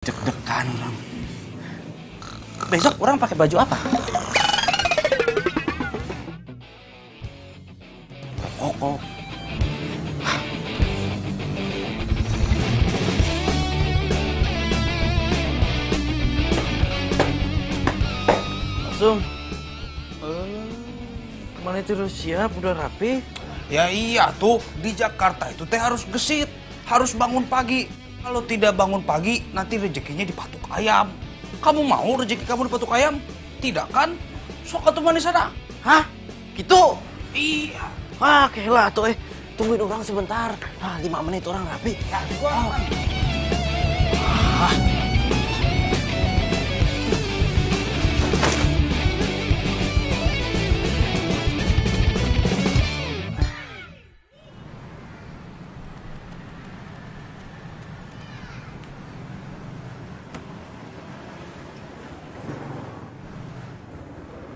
Deg-degan orang. Besok orang pakai baju apa? Koko. Langsung. Kemana itu udah siap, udah rapi? Ya iya tuh, di Jakarta itu teh harus gesit, harus bangun pagi. Kalau tidak bangun pagi, nanti rezekinya dipatuk ayam. Kamu mau rezeki kamu dipatuk ayam? Tidak kan? Sok atuh manis ada. Hah? Gitu? Iya. Wah, kelah tuh tungguin orang sebentar. 5 menit orang rapi. Ya, gua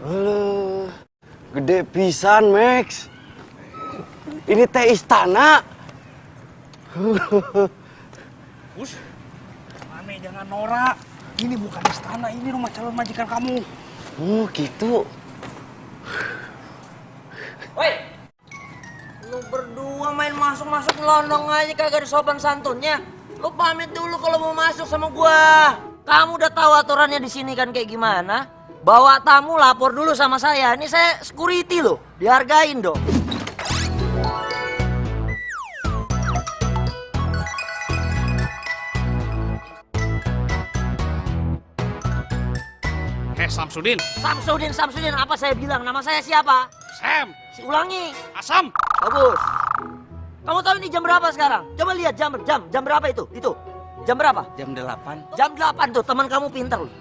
Aduh, gede pisan, Max. Ini teh istana. Bus, Mane jangan norak. Ini bukan istana, ini rumah calon majikan kamu. Oh, gitu. Woi, lu berdua main masuk-masuk londong aja kagak ada sopan santunnya. Lu pamit dulu kalau mau masuk sama gua. Kamu udah tahu aturannya di sini kan kayak gimana? Bawa tamu lapor dulu sama saya. Ini saya security loh, dihargain dong. Samsudin. Samsudin, apa saya bilang? Nama saya siapa? Sam. Ulangi. Asam. Bagus. Kamu tahu ini jam berapa sekarang? Coba lihat jam berapa itu? Itu. Jam berapa? Jam 8. Jam 8 tuh, teman kamu pinter loh.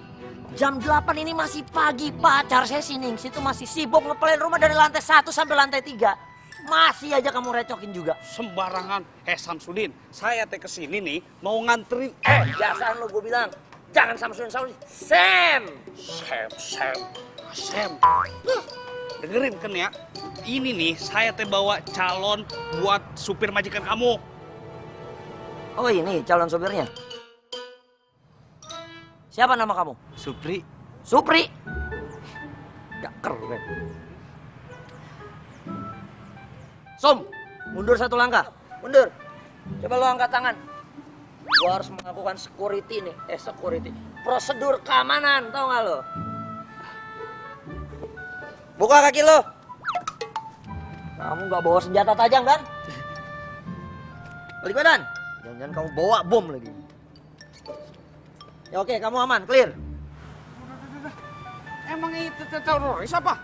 Jam 8 ini masih pagi, pacar saya si Nings itu masih sibuk ngepelin rumah dari lantai 1 sampai lantai 3. Masih aja kamu recokin juga. Sembarangan. Samsudin, saya teh kesini nih mau nganterin. Biasaan lo gue bilang, jangan Samsudin, Sam. Sam. Dengerin kan ya. Ini nih saya teh bawa calon buat supir majikan kamu. Oh ini calon supirnya. Siapa nama kamu? Supri. Supri. Gak keren. Som, mundur 1 langkah. Mundur. Coba lo angkat tangan. Gua harus melakukan security nih. Security. Prosedur keamanan, tau gak lo? Buka kaki lo. Kamu gak bawa senjata tajam kan? Balik badan. Jangan-jangan kamu bawa bom lagi. Ya oke, kamu aman, clear. Emang itu teroris apa?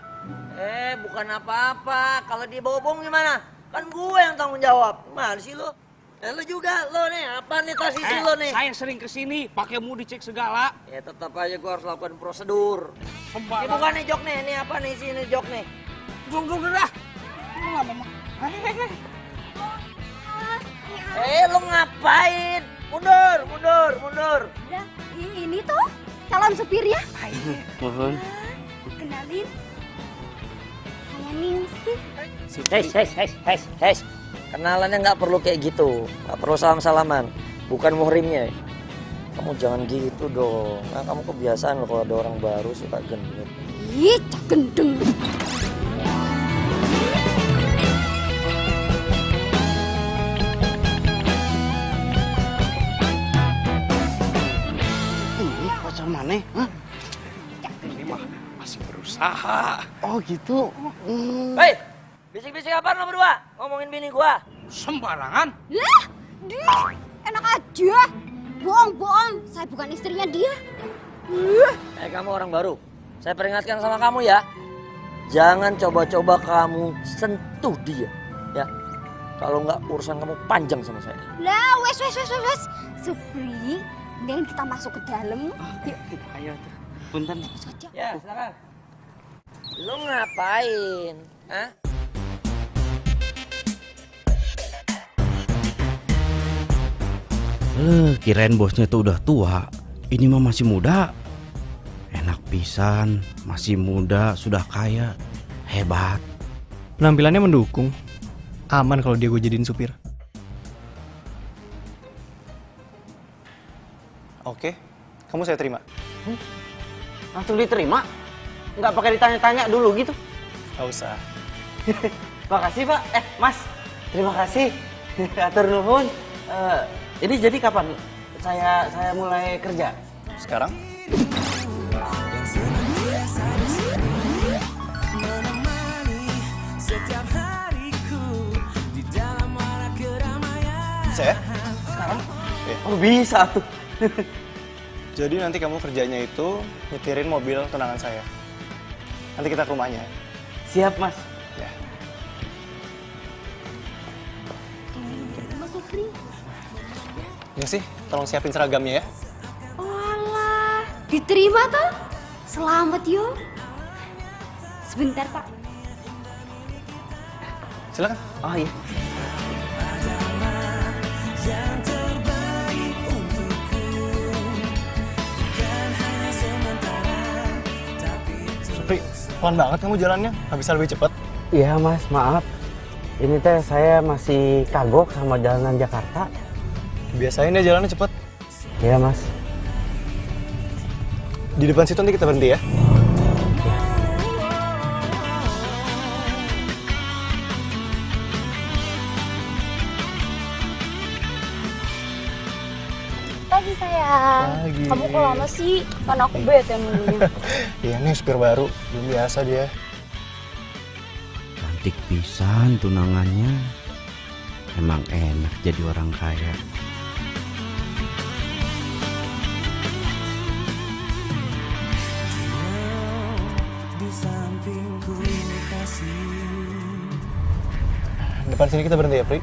Bukan apa-apa. Kalau dia bawa bom gimana? Kan gue yang tanggung jawab. Gimana sih lo? Lo juga, lo nih, apa nih tas isi lo nih? Saya sering kesini, pakai mau dicek segala. Ya tetap aja gue harus lakukan prosedur. Ini Sembarangan. bukan nih jok nih, ini apa nih sini jok nih? Duduk dah. Lu nggak mau? Lo ngapain? Mundur. Udah, ini tuh calon supirnya. Mohon. Kenalin, saya Ningsih. Hes. Kenalannya nggak perlu kayak gitu. Nggak perlu salam-salaman. Bukan muhrimnya. Kamu jangan gitu dong. Nah, kamu kebiasaan loh kalau ada orang baru suka genit. Ih, cak gendeng. Ini pacar mana? Hah? Ini mah masih berusaha. Oh, gitu. Hei, bisik-bisik apa lo berdua? Ngomongin bini gua. Sembarangan. Lah, dia enak aja. Bohong, saya bukan istrinya dia. Kamu orang baru. Saya peringatkan sama kamu ya. Jangan coba-coba kamu sentuh dia. Ya. Kalau nggak urusan kamu panjang sama saya. Lah, wes. Supri, mendingan kita masuk ke dalam. Yuk, Ayo tuh. Punten. masuk aja. Ya, silakan. Lu ngapain? Hah? Kirain bosnya tuh udah tua. Ini mah masih muda. Enak pisan, masih muda, sudah kaya. Hebat. Penampilannya mendukung. Aman kalau dia gue jadiin supir. Oke. kamu saya terima. Langsung diterima? Nggak pakai ditanya-tanya dulu gitu? Nggak usah. Makasih Pak. Mas, terima kasih. Atur nuhun. Ini jadi kapan saya mulai kerja? Sekarang? Saya? Sekarang? Iya. Oh bisa tuh. Jadi nanti kamu kerjanya itu nyetirin mobil tunangan saya. Nanti kita ke rumahnya. Siap Mas. Ya. Mas Supri. Ini sih, tolong siapin seragamnya ya. Walah, diterima toh? Selamat yo. Sebentar Pak. Silakan. Oh iya. Supri, pelan banget kamu jalannya. Nggak bisa lebih cepat. Iya Mas, maaf. Ini teh saya masih kagok sama jalanan Jakarta. Biasain ya jalannya cepet. Iya Mas. Di depan situ nanti kita berhenti ya. Pagi sayang. Pagi. Kamu kok lama sih? Kan aku bete nunggunya. Iya nih supir baru, belum biasa dia. Cantik pisan tunangannya. Emang enak jadi orang kaya. Depan sini kita berhenti ya, Pri.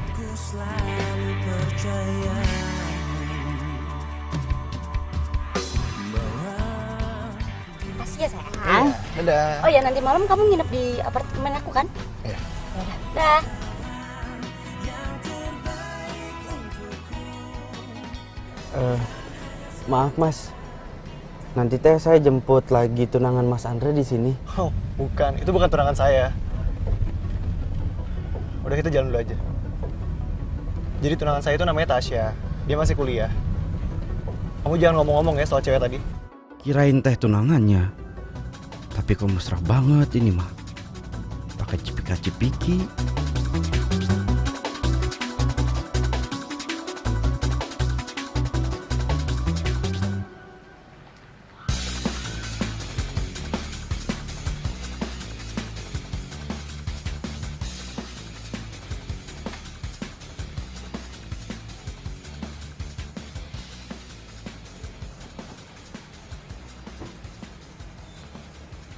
Makasih ya sayang. Dadah. Oh ya nanti malam kamu nginep di apartemen aku kan? Iya. Yaudah. Dah. Maaf Mas. Nanti teh saya jemput lagi tunangan Mas Andre di sini. Oh, bukan. Itu bukan tunangan saya. Udah kita jalan dulu aja. Jadi tunangan saya itu namanya Tasya. Dia masih kuliah. Kamu jangan ngomong-ngomong ya soal cewek tadi. Kirain teh tunangannya. Tapi kok mesra banget ini mah. Pakai cipika-cipiki.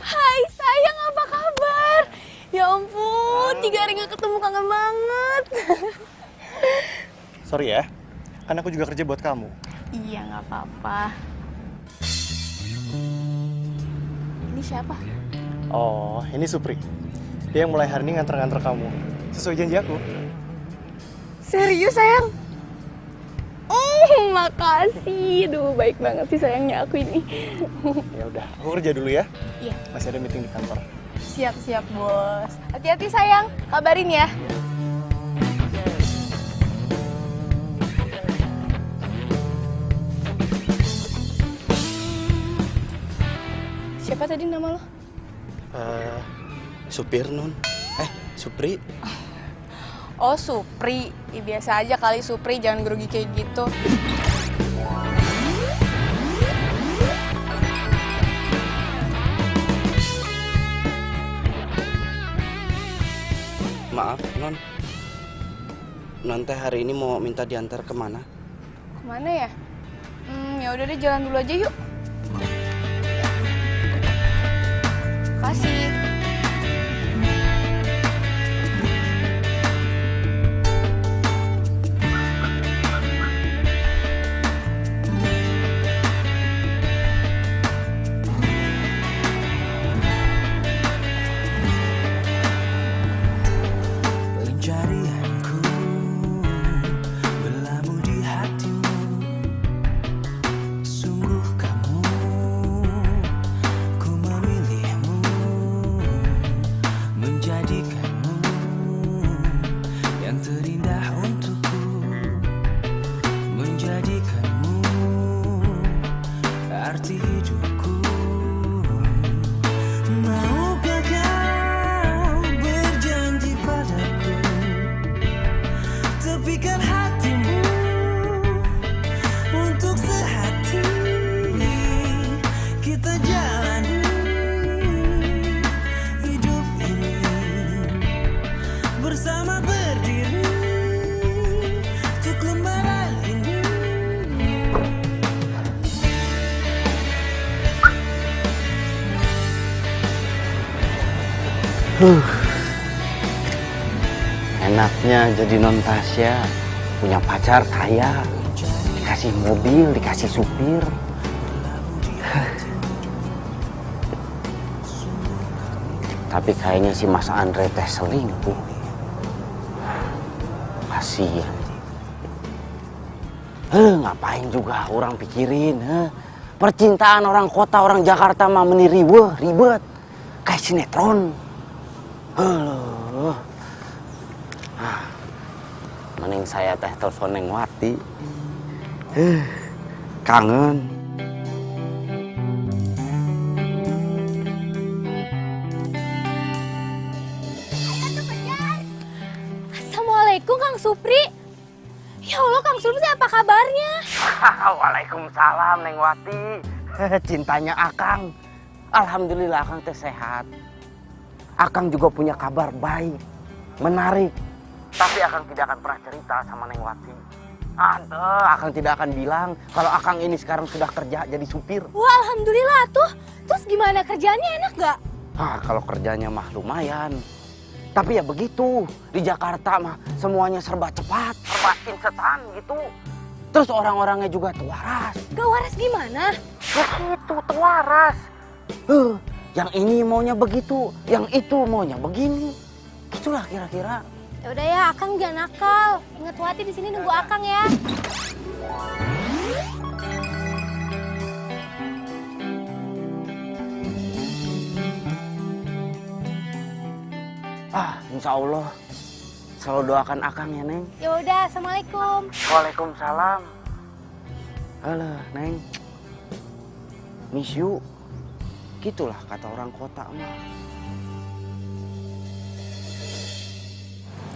Hai sayang, apa kabar? Ya ampun, 3 hari gak ketemu, kangen banget. Sorry ya. Kan aku juga kerja buat kamu. Iya gak apa-apa. Ini siapa? Oh, ini Supri. Dia yang mulai hari ini nganter-nganter kamu. Sesuai janji aku. Serius sayang? Makasih. Duh, baik banget sih sayangnya aku ini. Ya udah, aku kerja dulu ya. Iya. Masih ada meeting di kantor. Siap-siap bos. Hati-hati sayang, kabarin ya. Siapa tadi nama lo? Supir Nun. Supri. Oh Supri, ya, biasa aja kali Supri, jangan grogi kayak gitu. Maaf Non. Non teh hari ini mau minta diantar kemana? Kemana ya? Ya udah deh, jalan dulu aja yuk. Kasih. Pencarianku berlabuh di hatimu. Sungguh kamu, ku memilihmu. arti hidupku. Maukah kau berjanji padaku, tepikan hatimu untuk sehati kita jalani hidup ini bersama, berdiri untuk lembaran ini. Enaknya jadi non Tasya, punya pacar kaya, dikasih mobil, dikasih supir. Tapi kayaknya si Mas Andre teh selingkuh. Kasihan. Ngapain juga orang pikirin, percintaan orang kota, orang Jakarta mah meniriweh, ribet. Kayak sinetron. Mending saya teh telepon Neng Wati. Kangen. Assalamualaikum Kang Supri. Ya Allah Kang Supri, apa kabarnya? Waalaikumsalam Neng Wati. Cintanya Akang. Alhamdulillah Akang teh sehat. Akang juga punya kabar baik, menarik. Tapi Akang tidak akan pernah cerita sama Neng Wati. Akang tidak akan bilang kalau Akang ini sekarang sudah kerja jadi supir. Wah, alhamdulillah tuh. Terus gimana, kerjaannya enak gak? Kalau kerjanya mah lumayan. Tapi ya begitu, di Jakarta mah semuanya serba cepat, serba insetan gitu. Terus orang-orangnya juga tuaras. Gak waras gimana? Begitu, tuaras. Yang ini maunya begitu, yang itu maunya begini. Itulah kira-kira. Ya udah ya, Akang jangan nakal. Ingat Wati di sini nunggu Akang ya. Insya Allah selalu doakan Akang ya Neng. Ya udah, assalamualaikum. Waalaikumsalam. Halo Neng, miss you. Gitulah kata orang kota mah.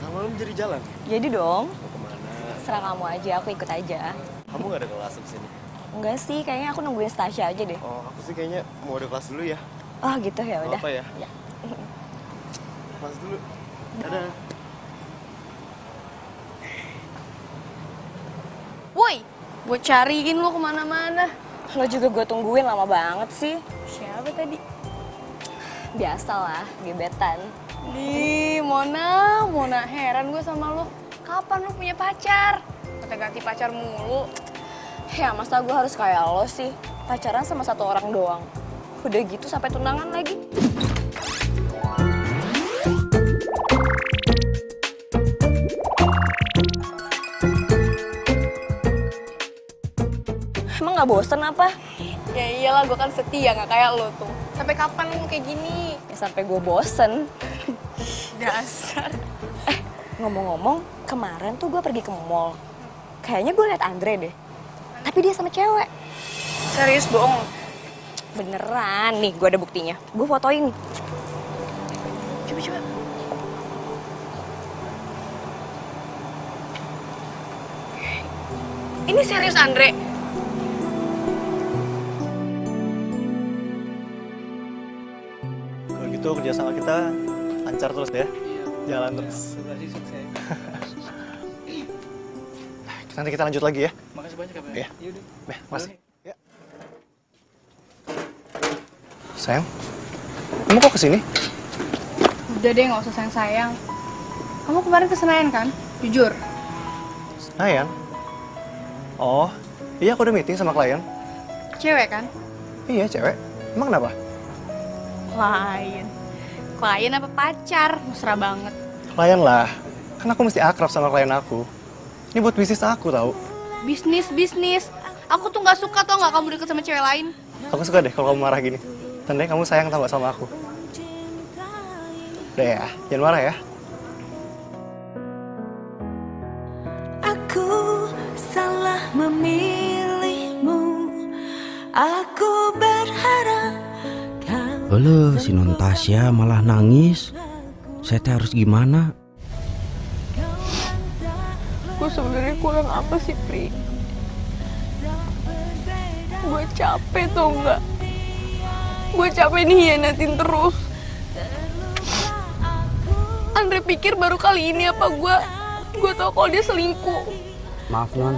Malam jadi jalan? Jadi dong. Mau kemana? Serah kamu aja, aku ikut aja. Kamu gak ada kelas di sini? Enggak sih, kayaknya aku nungguin Tasya aja deh. Oh, aku sih kayaknya mau ada kelas dulu ya. Oh gitu ya udah. Apa ya? Ya. Kelas dulu. Dadah. Woi, gue cariin lo kemana-mana. Lo juga gue tungguin lama banget sih. Siapa tadi? Biasalah, gebetan. Ih, Mona, heran gue sama lo. Kapan lo punya pacar? Kata ganti pacar mulu. Ya masa gue harus kayak lo sih? Pacaran sama satu orang doang. Udah gitu sampai tunangan lagi. Emang gak bosen apa? Ya iyalah, gue kan setia, gak kayak lo tuh. Sampai kapan lo kayak gini? Ya sampai gue bosen. Dasar. Ngomong-ngomong, kemarin tuh gue pergi ke mall. Kayaknya gue liat Andre deh. Tapi dia sama cewek. Serius bohong? Beneran, nih gue ada buktinya. Gue fotoin nih. Coba. Ini serius Andre? Kalau gitu kerjasama kita lancar terus ya. Jalan terus. Nanti kita lanjut lagi ya. Makasih banyak ya. Iya. Makasih. Ya. Sayang, kamu kok kesini? Udah deh, nggak usah sayang-sayang. Kamu kemarin ke Senayan kan? Jujur. Senayan? Oh, iya aku udah meeting sama klien. Cewek kan? Iya, cewek. Emang kenapa? Klien apa pacar? Mesra banget. Klien lah. Kan aku mesti akrab sama klien aku. Ini buat bisnis aku tau. Bisnis. Aku tuh nggak suka tau nggak kamu deket sama cewek lain. Aku suka deh kalau kamu marah gini. Tandanya kamu sayang tau gak sama aku. Udah ya, jangan marah ya. Aku salah memilihmu, Aku berharap Halo, si Non Tasya malah nangis. Saya teh harus gimana? Gue sebenarnya kurang apa sih, Pri? Gue capek tau nggak? Gue capek dihianatin terus. Andre pikir baru kali ini apa gue tau kalau dia selingkuh. Maaf Non.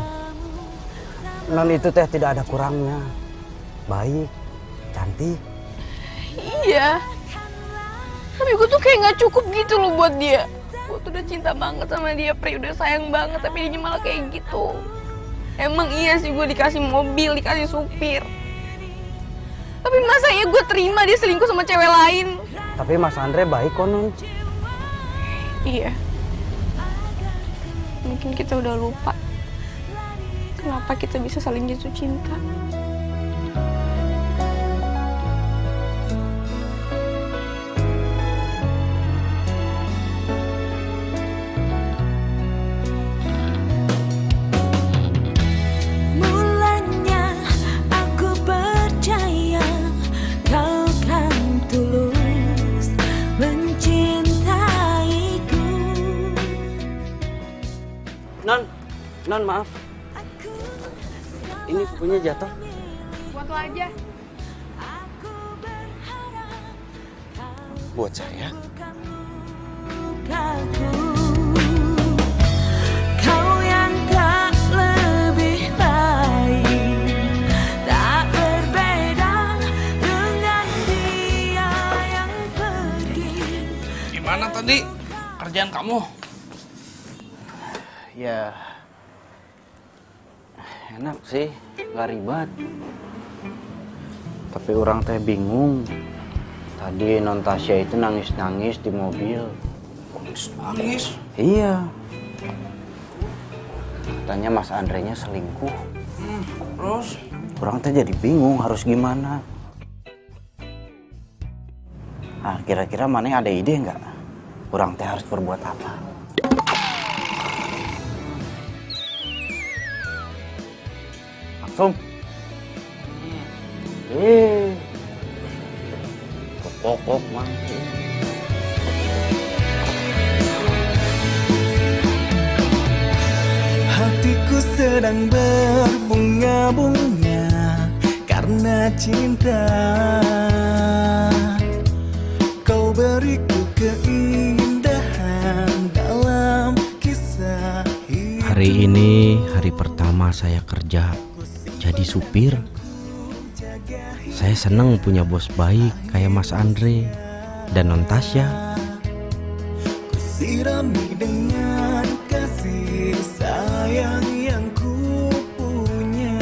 Non itu teh tidak ada kurangnya. Baik, cantik. Iya. Tapi gue tuh kayak nggak cukup gitu loh buat dia. Gue tuh udah cinta banget sama dia, Pri, udah sayang banget, tapi dia malah kayak gitu. Emang iya sih gue dikasih mobil, dikasih supir. Tapi masa ya gue terima dia selingkuh sama cewek lain? Tapi Mas Andre baik kok Non. Iya. Mungkin kita udah lupa kenapa kita bisa saling jatuh cinta. mulanya aku percaya kau kan tulus mencintaiku. Non maaf. Ini bukunya jatuh. Buat lo aja. Buat saya. Kau yang tak lebih baik, tak berbeda dengan dia yang pergi. Gimana tadi kerjaan kamu? Ya enak sih, nggak ribet. Tapi orang teh bingung. Tadi Non Tasya itu nangis-nangis di mobil. Nangis? Iya. Katanya Mas Andre-nya selingkuh. Terus? Orang teh jadi bingung harus gimana. Ah, kira-kira mana ada ide nggak? Orang teh harus berbuat apa? Langsung. Kepokok mah. Hatiku sedang berbunga-bunga karena cinta. Kau beriku keindahan dalam kisah hidup. Hari ini hari pertama saya kerja jadi supir. Saya senang punya bos baik kayak Mas Andre dan Non Tasya. Sirami dengan kasih sayang yang ku punya.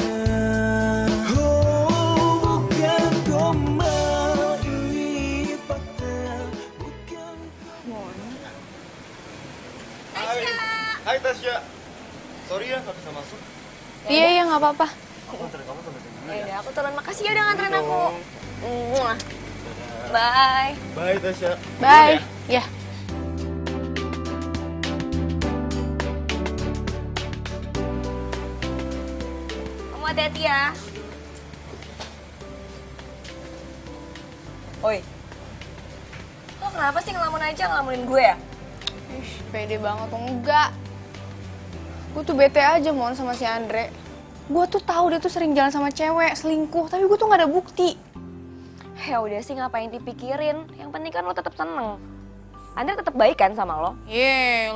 Oh, bukan gombal ini fakta, bukan. Hai Tasya. Sorry ya nggak bisa masuk. Iya, nggak apa-apa. Aku anterin kamu sampai sini. Ya udah, aku turun. Makasih ya udah nganterin aku. Muah. Bye. Bye Tasya. Bye. Ya. Kamu hati-hati ya. Oi. Lo kenapa sih ngelamunin gue ya? Ih, pede banget tuh. Enggak. Gue tuh bete aja mon sama si Andre. Gue tuh tahu dia tuh sering jalan sama cewek, selingkuh, tapi gue tuh nggak ada bukti. Ya udah sih, ngapain dipikirin? Yang penting kan lo tetap seneng. Andre tetap baik kan sama lo?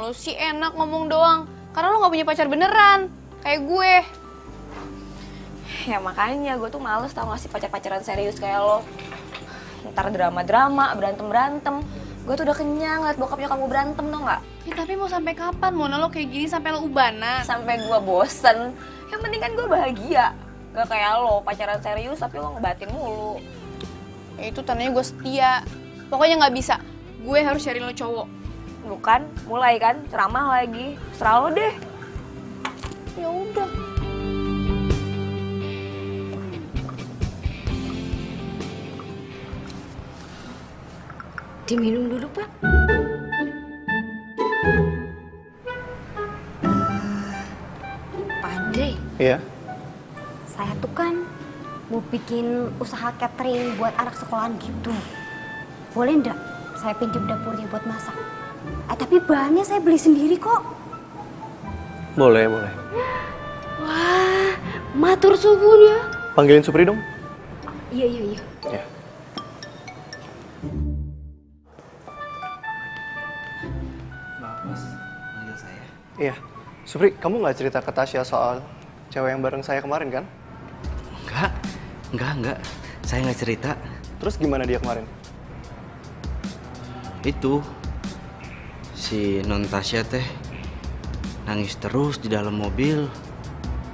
Lo sih enak ngomong doang. Karena lo nggak punya pacar beneran, kayak gue. Ya makanya gue tuh males tau gak sih pacar-pacaran serius kayak lo. Ntar drama-drama, berantem-berantem. Gue tuh udah kenyang liat bokapnya kamu berantem tau gak? Ya tapi mau sampai kapan Mona lo kayak gini sampai lo ubanan? Sampai gue bosen. Yang penting kan gue bahagia. Gak kayak lo pacaran serius tapi lo ngebatin mulu. Ya itu tandanya gue setia. Pokoknya nggak bisa. Gue harus cari lo cowok. Bukan, mulai kan ceramah lagi. Serah lo deh. Ya udah. Diminum dulu, Pak. Pak Andre, Iya. saya tuh kan mau bikin usaha catering buat anak sekolahan gitu. Boleh ndak saya pinjam dapurnya buat masak? Tapi bahannya saya beli sendiri kok. Boleh, boleh. Wah, matur suwun ya. Panggilin Supri dong. Iya. Ya. Mas, panggil saya. Iya. Supri, kamu nggak cerita ke Tasya soal cewek yang bareng saya kemarin kan? Enggak. Saya nggak cerita. Terus gimana dia kemarin? Itu si non Tasya teh nangis terus di dalam mobil.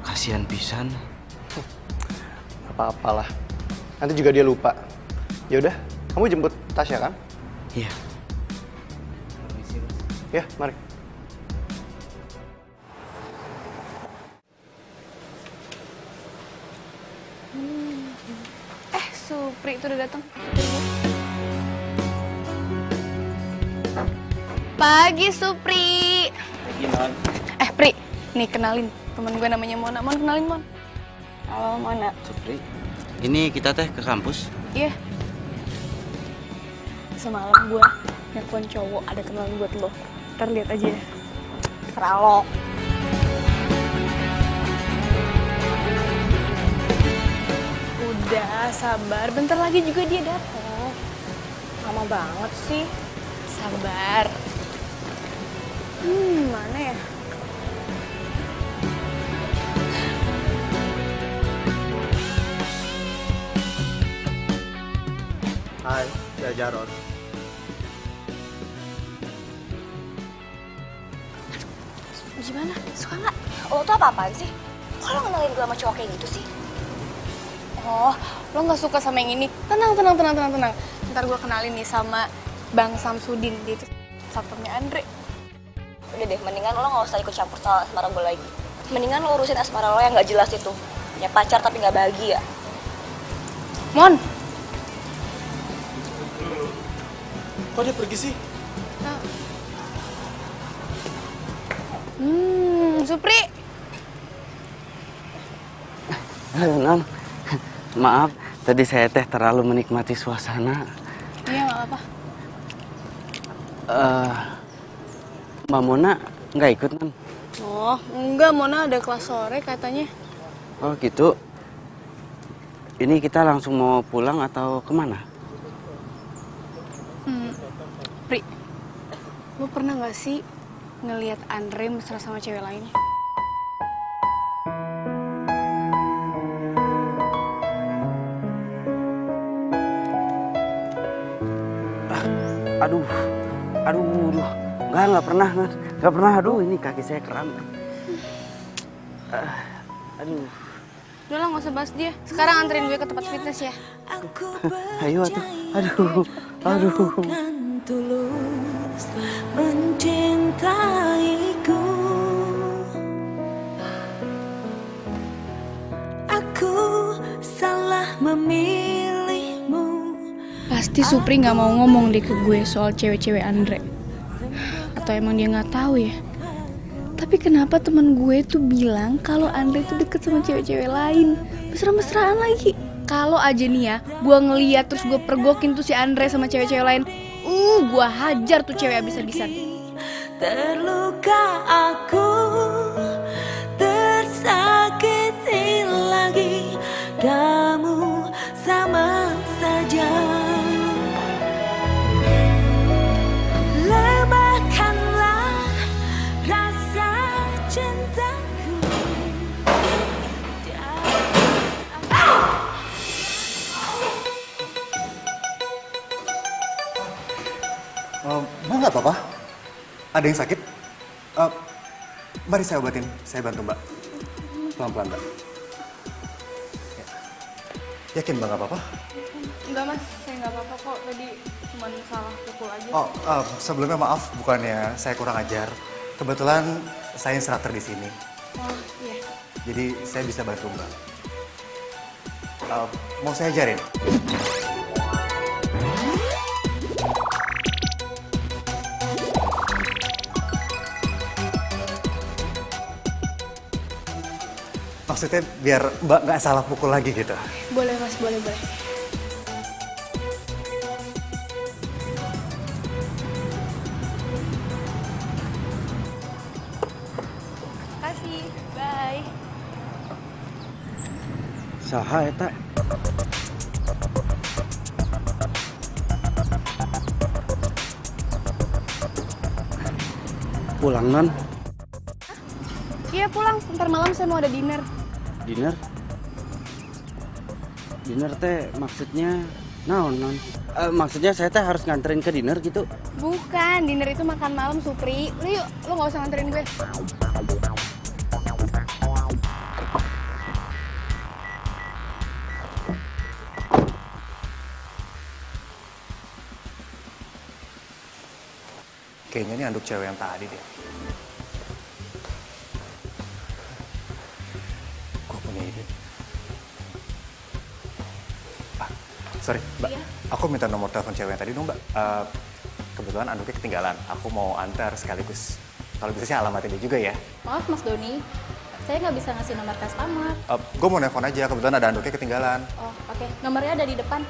Kasihan pisan. Apa-apalah. Nanti juga dia lupa. Ya udah, kamu jemput Tasya kan? Iya. Permisi, Mas. Ya, mari. Supri itu udah datang. Pagi Supri. Pagi, Non. Pri, nih kenalin temen gue namanya Mona. Mon, kenalin Mon. Halo, Mona. Supri, ini kita teh ke kampus. Iya. Semalam gue nelfon cowok ada kenalan buat lo. Ntar lihat aja ya. Serah lo. Udah, sabar. Bentar lagi juga dia datang. Lama banget sih. Sabar. Mana ya? Hai, saya Jarod. Gimana? Suka nggak? Lo tuh apa-apaan sih? Kok lo kenalin gue sama cowok kayak gitu sih? Oh, lo nggak suka sama yang ini? Tenang. Ntar gue kenalin nih sama Bang Samsudin. Dia itu satpamnya Andre. Udah deh, mendingan lo nggak usah ikut campur soal asmara gue lagi. Mendingan lo urusin asmara lo yang nggak jelas itu. Punya pacar tapi nggak bahagia. Mon! Kok dia pergi sih? Supri! Halo, Non. Maaf, tadi saya teh terlalu menikmati suasana. Iya, nggak apa-apa. Mbak Mona nggak ikut, Non? Oh, enggak. Mona ada kelas sore katanya. Oh, gitu. Ini kita langsung mau pulang atau kemana? Pri, lo pernah nggak sih ngelihat Andre mesra sama cewek lain? Aduh. Nggak pernah, Non. Nggak pernah, aduh, ini kaki saya kram. Aduh. Udah lah, nggak usah bahas dia. Sekarang anterin gue ke tempat fitness ya. Ayo, aduh. Tulus mencintaiku, aku salah memilihmu. Pasti Supri nggak mau ngomong deh ke gue soal cewek-cewek Andre. Atau emang dia nggak tahu ya? Tapi kenapa teman gue tuh bilang kalau Andre tuh deket sama cewek-cewek lain, mesra-mesraan lagi. Kalau aja nih ya, gue ngeliat terus gue pergokin tuh si Andre sama cewek-cewek lain, gue hajar tuh cewek abis-abisan. Terluka aku, tersakiti lagi, kamu sama saja. Lebahkanlah rasa cintaku. Mbak nggak apa-apa? Ada yang sakit? Mari saya obatin, saya bantu Mbak. Pelan-pelan Mbak. Ya. Yakin Mbak nggak apa-apa? Enggak mas, saya nggak apa-apa kok. Tadi cuma salah pukul aja. Oh, sebelumnya maaf, bukannya saya kurang ajar. Kebetulan saya instruktur di sini. Oh iya. Jadi saya bisa bantu Mbak. Mau saya ajarin? Maksudnya biar Mbak nggak salah pukul lagi gitu. Boleh Mas, boleh. Makasih, bye. Saha eta? Pulang non? Iya pulang, ntar malam saya mau ada dinner. Dinner? Dinner teh maksudnya naon non? Maksudnya saya teh harus nganterin ke dinner gitu? Bukan, dinner itu makan malam Supri. Lu yuk, lu gak usah nganterin gue. Kayaknya ini anduk cewek yang tadi deh. Gue punya ide. Sorry, Mbak. Iya? Aku minta nomor telepon cewek yang tadi dong, Mbak. Kebetulan anduknya ketinggalan. Aku mau antar sekaligus. Kalau bisa sih alamatnya dia juga ya. Maaf Mas Doni, saya nggak bisa ngasih nomor customer. Gue mau nelpon aja, kebetulan ada anduknya ketinggalan. Oh, oke. Nomornya ada di depan.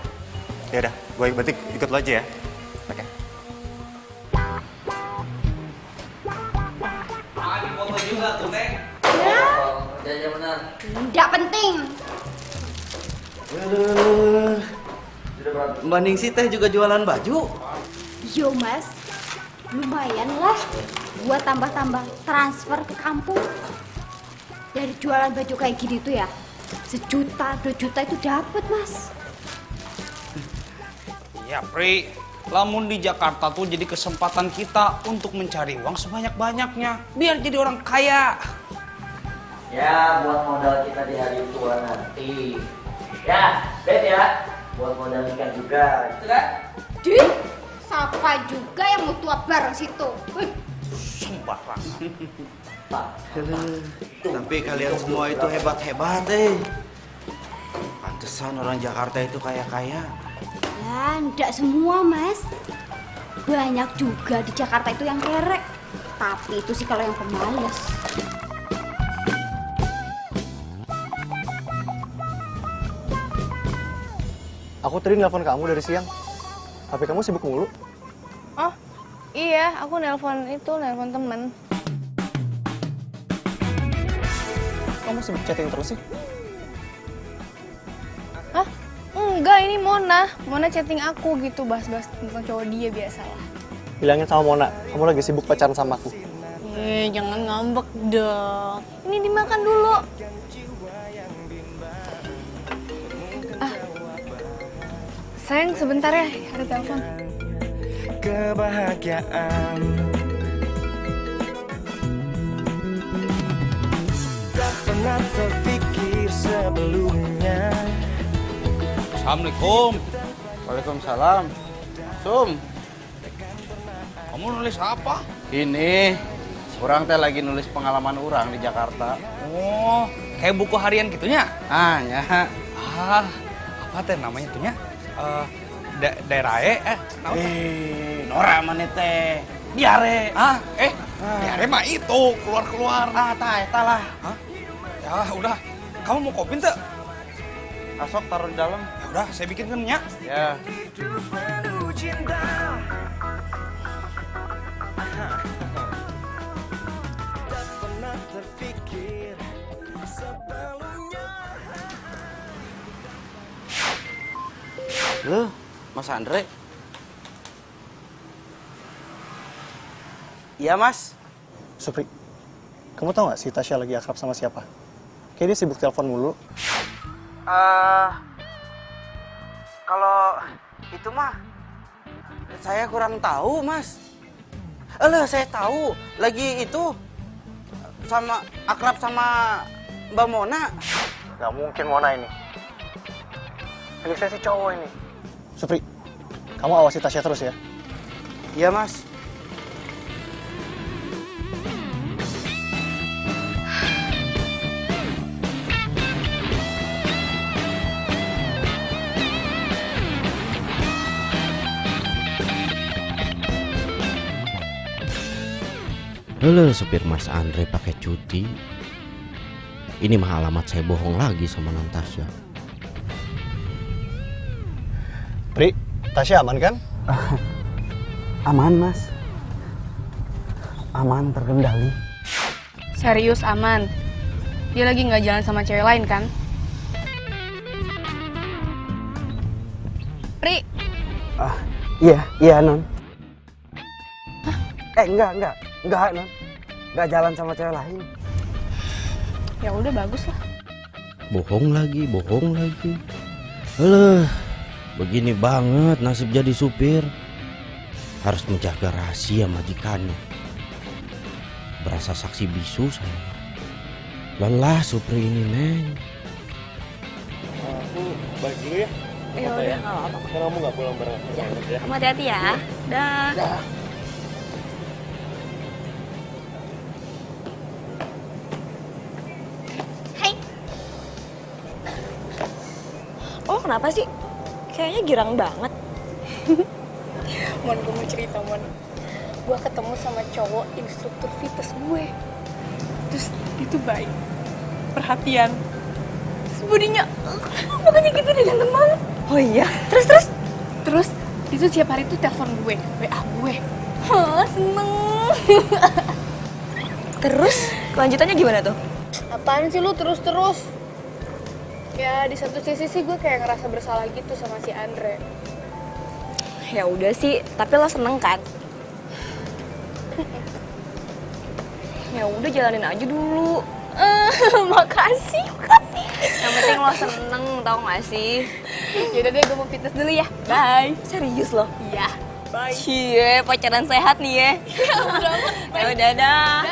Ya udah, gue berarti ikut lo aja ya. Oke. Foto juga tuh, Neng. Kerjanya benar. Nggak penting. Mbak Ningsi teh juga jualan baju? Yo mas, lumayan lah buat tambah-tambah transfer ke kampung. Dari jualan baju kayak gini tuh ya, 1 juta, 2 juta itu dapat mas. Ya, Pri. Lamun di Jakarta tuh jadi kesempatan kita untuk mencari uang sebanyak-banyaknya. Biar jadi orang kaya. Ya, buat modal kita di hari tua nanti. Ya, Bet ya. Buat modal nikah juga, gitu kan? Dih, siapa juga yang mau tua bareng situ? Sembarangan. Tapi kalian semua itu hebat-hebat Pantesan orang Jakarta itu kaya-kaya. Ya, enggak semua mas. Banyak juga di Jakarta itu yang kerek. Tapi itu sih kalau yang pemalas. Aku tadi nelpon kamu dari siang. HP kamu sibuk mulu. Oh, iya, aku nelpon temen. Kamu sibuk chatting terus sih? Hah? Enggak, ini Mona. Mona chatting aku gitu, bahas-bahas tentang cowok dia biasalah. Bilangin sama Mona, kamu lagi sibuk pacaran sama aku. Jangan ngambek dong. Ini dimakan dulu. Sayang, sebentar ya, ada telepon. Kebahagiaan tak pernah terpikir sebelumnya. Assalamualaikum. Waalaikumsalam. Sum, Kamu nulis apa? ini orang teh lagi nulis pengalaman orang di Jakarta. Oh, kayak buku harian gitunya? Ah, nya. Apa teh namanya tuhnya? Daerah Nora mana teh? Diare. Diare mah itu keluar. Eta lah. Hah? Ya udah, kamu mau kopi tuh? Asok taruh di dalam. Ya udah, saya bikinkan ya. Ya. Loh, Mas Andre? Iya, Mas. Supri, kamu tahu nggak si Tasya lagi akrab sama siapa? Kayaknya dia sibuk telepon mulu. Kalau itu mah saya kurang tahu, Mas. Saya tahu lagi itu sama akrab sama Mbak Mona. Nggak mungkin Mona ini. Ini saya si cowok ini. Supri, kamu awasi Tasya terus ya. Iya, Mas. Halo, supir Mas Andre pakai cuti. Ini mah alamat saya bohong lagi sama Natasha. Pri, Tasya aman kan? Aman, Mas. Aman, terkendali. Serius aman? Dia lagi nggak jalan sama cewek lain kan? Pri. Iya, Non. Enggak, Non. Enggak jalan sama cewek lain. Ya udah bagus lah. Bohong lagi. Alah, begini banget nasib jadi supir. Harus menjaga rahasia majikannya. Berasa saksi bisu saya. Lelah supir ini, Neng. Aku balik dulu ya. Ya udah, nggak apa-apa. Karena kamu nggak pulang bareng. Ya, kamu hati-hati ya. Dah. Hai. Oh, kenapa sih? Kayaknya girang banget. Mon, gue mau cerita, Mon. Gue ketemu sama cowok instruktur fitness gue. Terus dia tuh baik, perhatian. Terus bodinya, makanya gitu dia ganteng banget. Oh iya? Terus? Terus dia tuh tiap hari tuh telepon gue, WA gue. Seneng. Terus kelanjutannya gimana tuh? Apaan sih lu terus-terus? Ya di satu sisi sih gue kayak ngerasa bersalah gitu sama si Andre. Ya udah sih, tapi lo seneng kan? Ya udah jalanin aja dulu. Makasih. Yang penting lo seneng, tau gak sih? Yaudah deh, gue mau fitness dulu ya. Bye. Serius lo? Iya. Bye. Cie, pacaran sehat nih ya. Ya udah dah.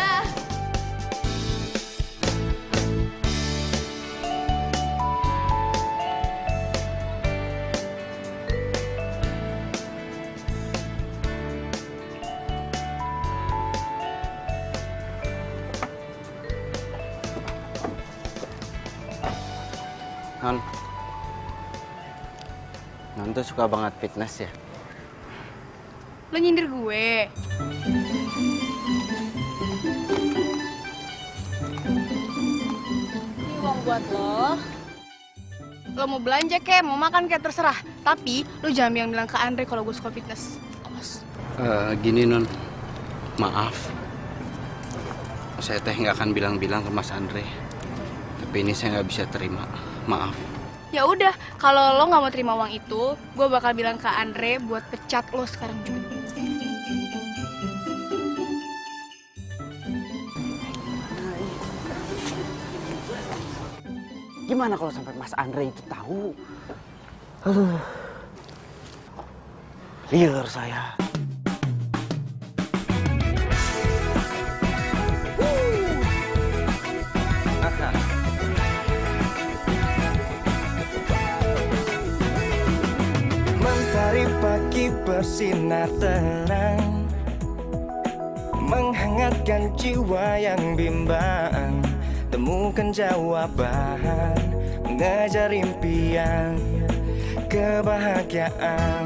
Non tuh suka banget fitness ya. Lo nyindir gue. Ini uang buat lo. Lo mau belanja kek, mau makan kek, terserah. Tapi lo jangan bilang ke Andre kalau gue suka fitness. Awas. Gini Non, maaf. Saya teh nggak akan bilang-bilang ke Mas Andre. Tapi ini saya nggak bisa terima. Maaf. Ya udah, kalau lo nggak mau terima uang itu, gue bakal bilang ke Andre buat pecat lo sekarang juga. Gimana kalau sampai Mas Andre itu tahu? Liar saya. Mentari pagi bersinar terang, menghangatkan jiwa yang bimbang. Temukan jawaban, mengejar impian, kebahagiaan.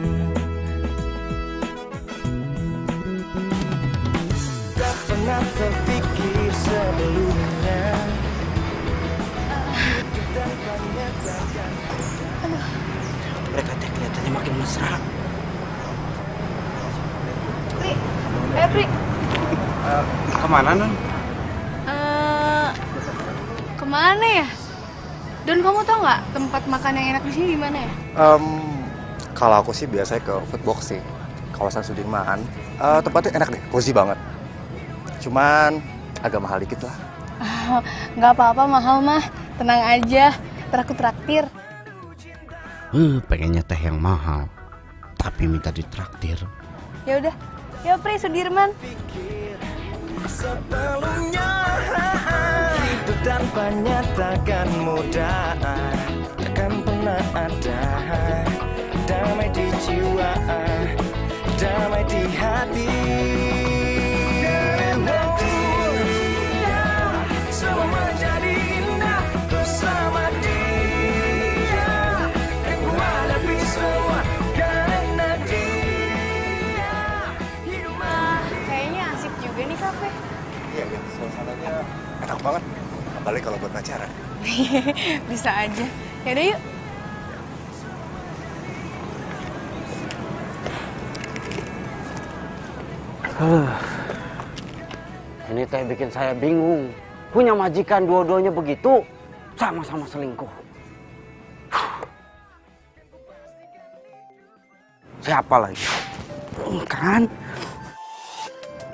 Tak pernah terpikir sebelumnya. Mereka teh kelihatannya makin mesra. Pri, Pri. Kemana Non? Kemana ya? Dan kamu tau nggak tempat makan yang enak di sini di mana ya? Kalau aku sih biasanya ke Foodbox sih, kawasan Sudirman. Tempatnya enak deh, cozy banget. Cuman agak mahal dikit lah. Nggak apa-apa mahal mah, tenang aja. Ntar aku traktir. Pengennya teh yang mahal, tapi minta ditraktir. Ya udah, ya Pri Sudirman. Sebelumnya hidup tanpa nyatakan mudah, takkan pernah ada damai di jiwa, damai di hati. Dan semua menjadi indah bersama dia. Aku hadapi semua karena dia. Kayaknya asik juga nih kafe. Iya, suasananya enak banget. Apalagi kalau buat pacaran. Bisa aja. Yaudah yuk. Ini teh bikin saya bingung. Punya majikan dua-duanya begitu, sama-sama selingkuh. Siapa lagi? Kan?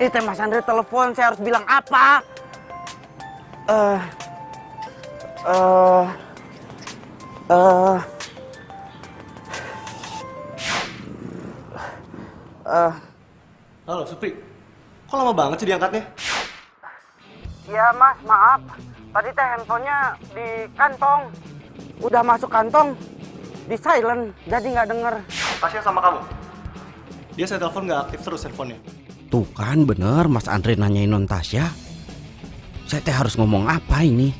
Ini teh Mas Andre telepon, saya harus bilang apa? Halo, Supri. Kok lama banget sih diangkatnya? Ya Mas, maaf. Tadi teh handphonenya di kantong. Udah masuk kantong, di silent, jadi nggak denger. Tasya sama kamu? Dia saya telepon nggak aktif terus handphonenya. Tuh kan bener Mas Andre nanyain non Tasya. Saya teh harus ngomong apa ini?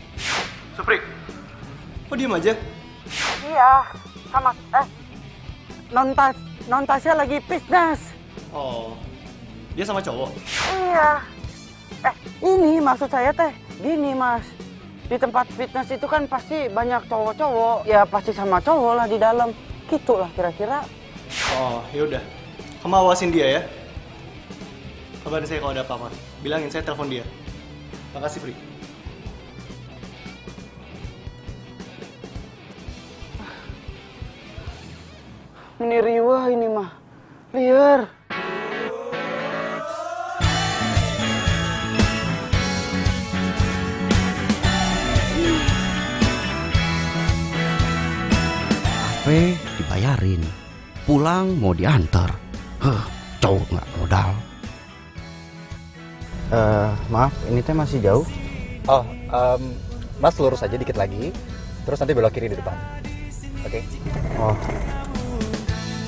Supri, kok diem aja? Iya, sama non Tasya lagi fitness. Oh, dia sama cowok? Iya. Ini maksud saya teh, gini Mas. Di tempat fitness itu kan pasti banyak cowok-cowok. Ya pasti sama cowok lah di dalam. Gitu lah kira-kira. Oh, yaudah. Kamu awasin dia ya. Kabarin saya kalau ada apa-apa. Bilangin saya telepon dia. Makasih, Pri. Ini riwah ini mah. Liar. Kafe dibayarin, pulang mau diantar. Cowok nggak modal. Maaf, ini teh masih jauh. Oh, Mas lurus aja dikit lagi. Terus nanti belok kiri di depan. Oke? Oh.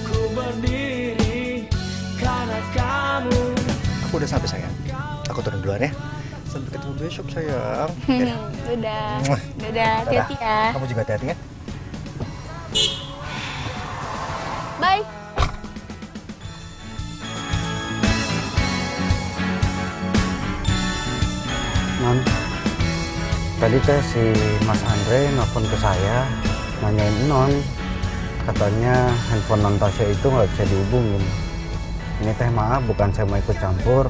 Ku berdiri karena kamu. Aku udah sampai, sayang. Aku turun duluan ya. Sampai ketemu besok, sayang. Udah. Dadah, hati-hati ya. Kamu juga hati-hati ya. Bye. Non, tadi teh si Mas Andre nelfon ke saya, nanyain Non, katanya handphone non Tasya itu nggak bisa dihubungin. Ini teh maaf, bukan saya mau ikut campur,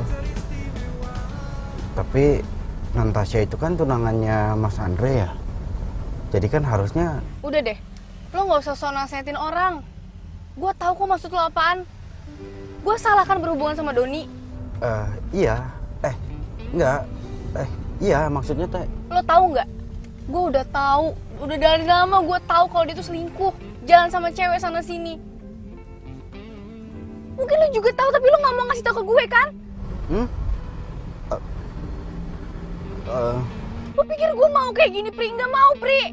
tapi non Tasya itu kan tunangannya Mas Andre ya, jadi kan harusnya. Udah deh, lo nggak usah so nasehatin orang. Gue tahu kok maksud lo apaan. Gue salah kan berhubungan sama Doni. Iya, enggak. Iya, maksudnya teh. Lo tahu nggak? Gue udah tahu, udah dari lama gue tahu kalau dia tuh selingkuh, jalan sama cewek sana sini. Mungkin lo juga tahu, tapi lo nggak mau ngasih tahu ke gue kan? Lo pikir gue mau kayak gini, Pri? Nggak mau, Pri.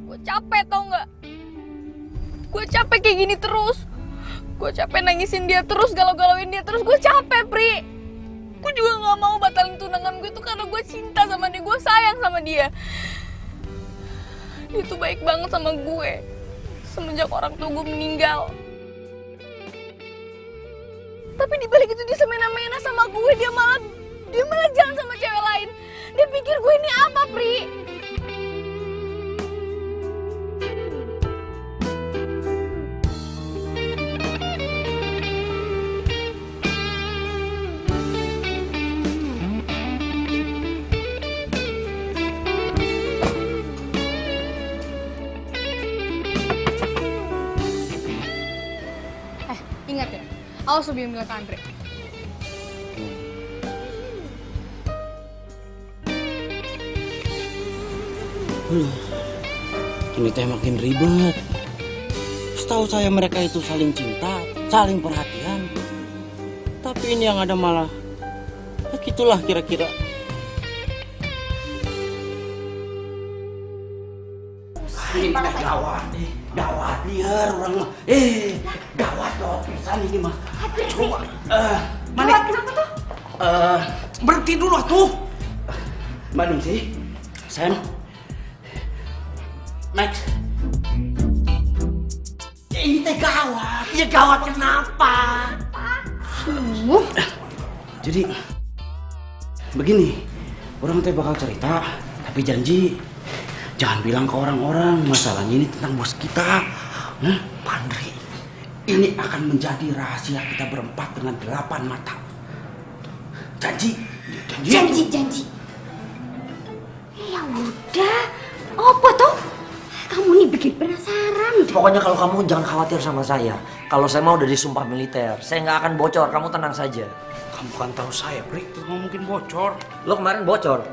Gue capek, tau nggak? Gue capek kayak gini terus. Gue capek nangisin dia terus, galau-galauin dia terus. Gue capek, Pri. Gue juga gak mau batalin tunangan gue tuh karena gue cinta sama dia. Gue sayang sama dia. Dia tuh baik banget sama gue semenjak orang tua gue meninggal. Tapi dibalik itu dia semena-mena sama gue. Dia malah jalan sama cewek lain. Dia pikir gue ini apa, Pri? Ingat ya, awas lebih bilang ke Andre. Ini teh makin ribet. Setahu saya mereka itu saling cinta, saling perhatian. Tapi ini yang ada malah, begitulah kira-kira. Ini teh gawat deh. Gawat liar orang mah. Gawat pisan ini mah. Coba. Gawat kenapa tuh? Berhenti dulu tuh. Mbak Ningsih, Sen, Max. Ini teh gawat. Ya gawat kenapa? Jadi begini, orang teh bakal cerita Tapi janji, jangan bilang ke orang-orang masalahnya ini tentang bos kita. Pandri, ini akan menjadi rahasia kita berempat dengan 8 mata. Janji, janji. Janji. Ya udah, apa tuh? Kamu nih bikin penasaran. Pokoknya kalau kamu jangan khawatir sama saya. Kalau saya mau udah disumpah militer, saya nggak akan bocor. Kamu tenang saja. Kamu kan tahu saya, Pri. Itu nggak mungkin bocor. Lo kemarin bocor.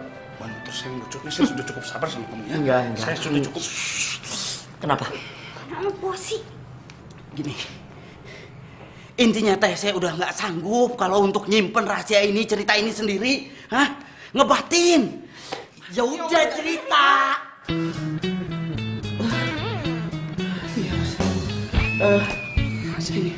Terus saya bocor. Saya sudah cukup sabar sama kamu ya. Enggak. Saya sudah cukup. Kenapa? Kenapa sih? Gini, intinya teh saya udah nggak sanggup kalau untuk nyimpen rahasia ini, cerita ini sendiri. Ngebatin. Ya udah cerita. Sini.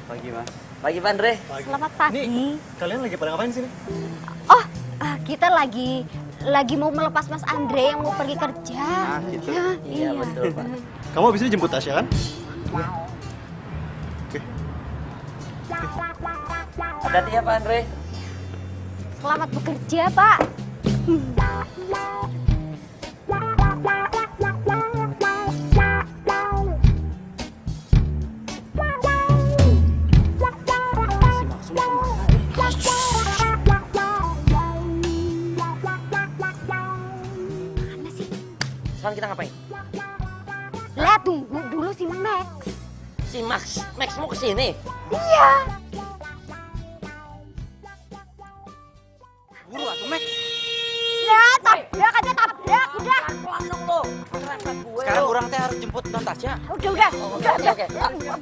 Pagi, Mas. Pagi, Pak Andre. Selamat pagi. Nih, kalian lagi pada ngapain sini? Oh, kita lagi mau melepas Mas Andre yang mau pergi kerja. Gitu. Iya, betul, Pak. Kamu habis ini jemput Tasya kan? Oke. Hati-hati ya, Pak Andre. Selamat bekerja, Pak. Sekarang kita ngapain? Lah, tunggu dulu si Max. Si Max mau kesini? Iya. Buru atuh, Mek. Ya, tabrak aja, tabrak. Udah. Pelan dong lo. Sekarang kurang teh harus jemput Natasha. Udah. Oke.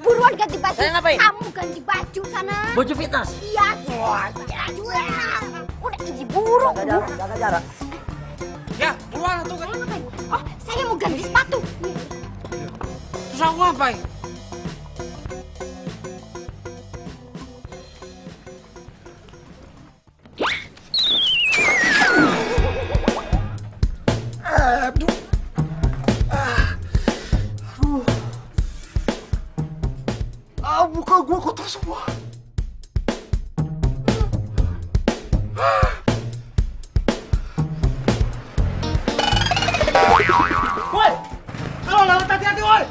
Buruan ganti baju. Saya ngapain? Kamu ganti baju sana. Baju fitness? Iya. Udah jadi buruk. Jaga jarak. Ya, buruan tuh kan. Saya ngapain? Oh, saya mau ganti sepatu. Terus aku ngapain? Muka gua kotor semua. Woi! Halo, lawan hati-hati, woi!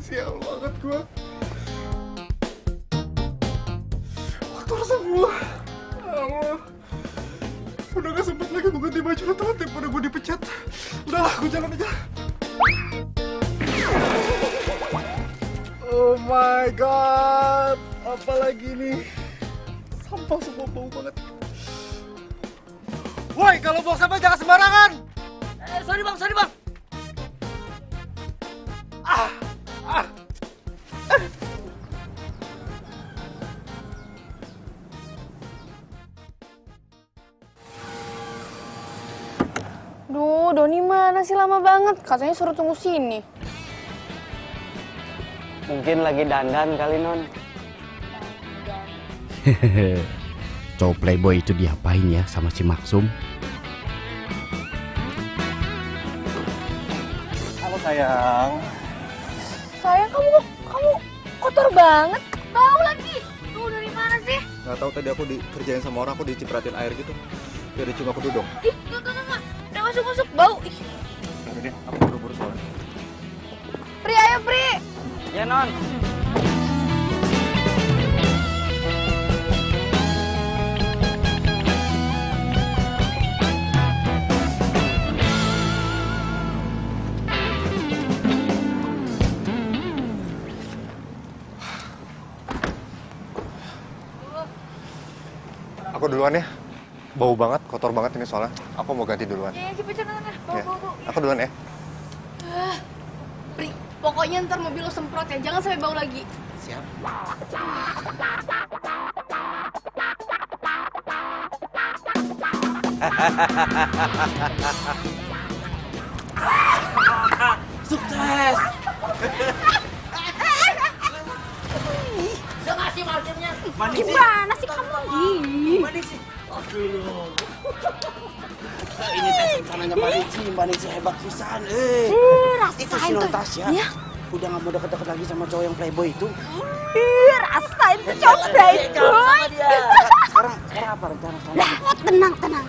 Sial banget gua. Kotor semua. Allah. Udah gak sempet lagi gua ganti baju telat daripada gua dipecat. Udahlah, gua jalan aja. Oh my god, apalagi nih? Sampah semua bau banget. Woi, kalau buang sampah jangan sembarangan. Sorry bang. Duh, Doni mana sih lama banget? Katanya suruh tunggu sini. Mungkin lagi dandan kali, Non. Cowok playboy itu diapain ya sama si Maksum? Halo sayang. Sayang, kamu kotor banget. Bau lagi. Tuh dari mana sih? Gak tahu tadi aku dikerjain sama orang, aku dicipratin air gitu. Dia ada cium aku duduk. Ih, tuh. Udah masuk bau. Ih. Udah deh, aku buru-buru soalnya. Pri, ayo Pri. Ya, Non. Aku duluan ya. Bau banget, kotor banget ini soalnya. Aku mau ganti duluan. Iya, cepet sana. Bau. Aku duluan ya. Pri, pokoknya ntar mobil lo semprot ya, jangan sampai bau lagi. Siap. Sukses. Udah ngasih markirnya. Gimana sih kamu? Mana sih? Bani sehebat pisan. Itu si Non Tasya. Ya. Udah gak mau deket-deket lagi sama cowok yang playboy itu. Rasain tuh cowok playboy. Sekarang apa rencana selanjutnya? Tenang.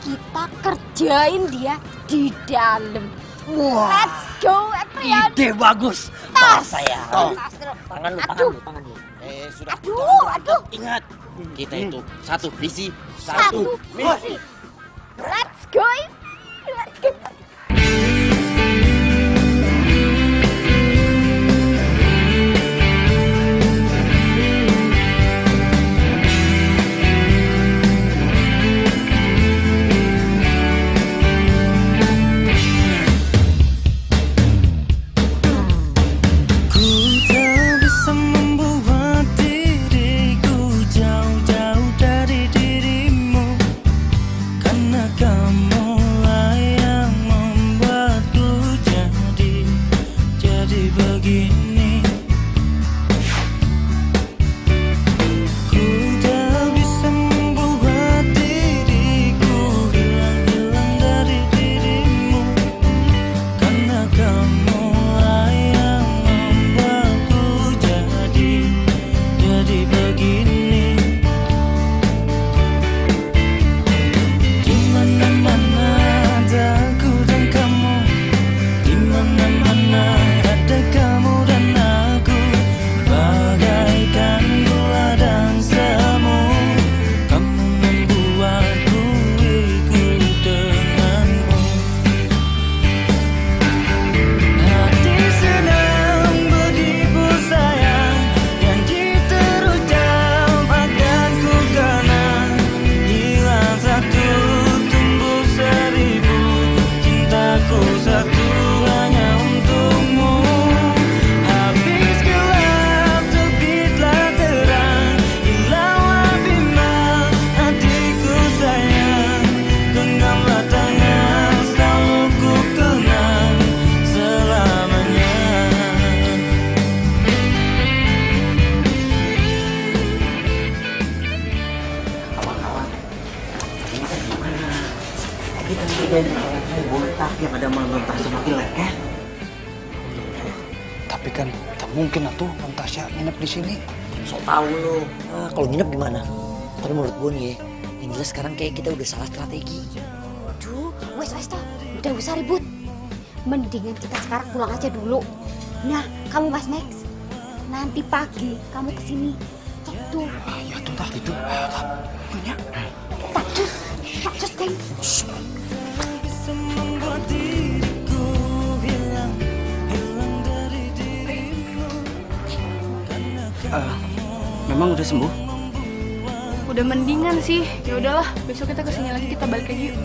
Kita kerjain dia di dalam. Wah. Let's go, Eprian. Ide bagus. Tas. Saya. Tangan lu. Sudah. Aduh. Ingat, kita itu satu visi, Satu misi. Let's go. Yang ada malam Non Tasya makin lengket. Tapi kan tak mungkin atuh Non Tasya nginep di sini. So tau lo. Nah, kalau nginep gimana? Tapi menurut gue nih, yang jelas sekarang kayak kita udah salah strategi. Aduh, wes toh. Udah usah ribut. Mendingan kita sekarang pulang aja dulu. Nah, kamu Mas Max, nanti pagi kamu kesini. Tuh. Ya tuh tak itu. Punya. Tak cus, Teng. Memang udah sembuh? Udah mendingan sih. Ya udahlah, besok kita kesini lagi, kita balik lagi yuk.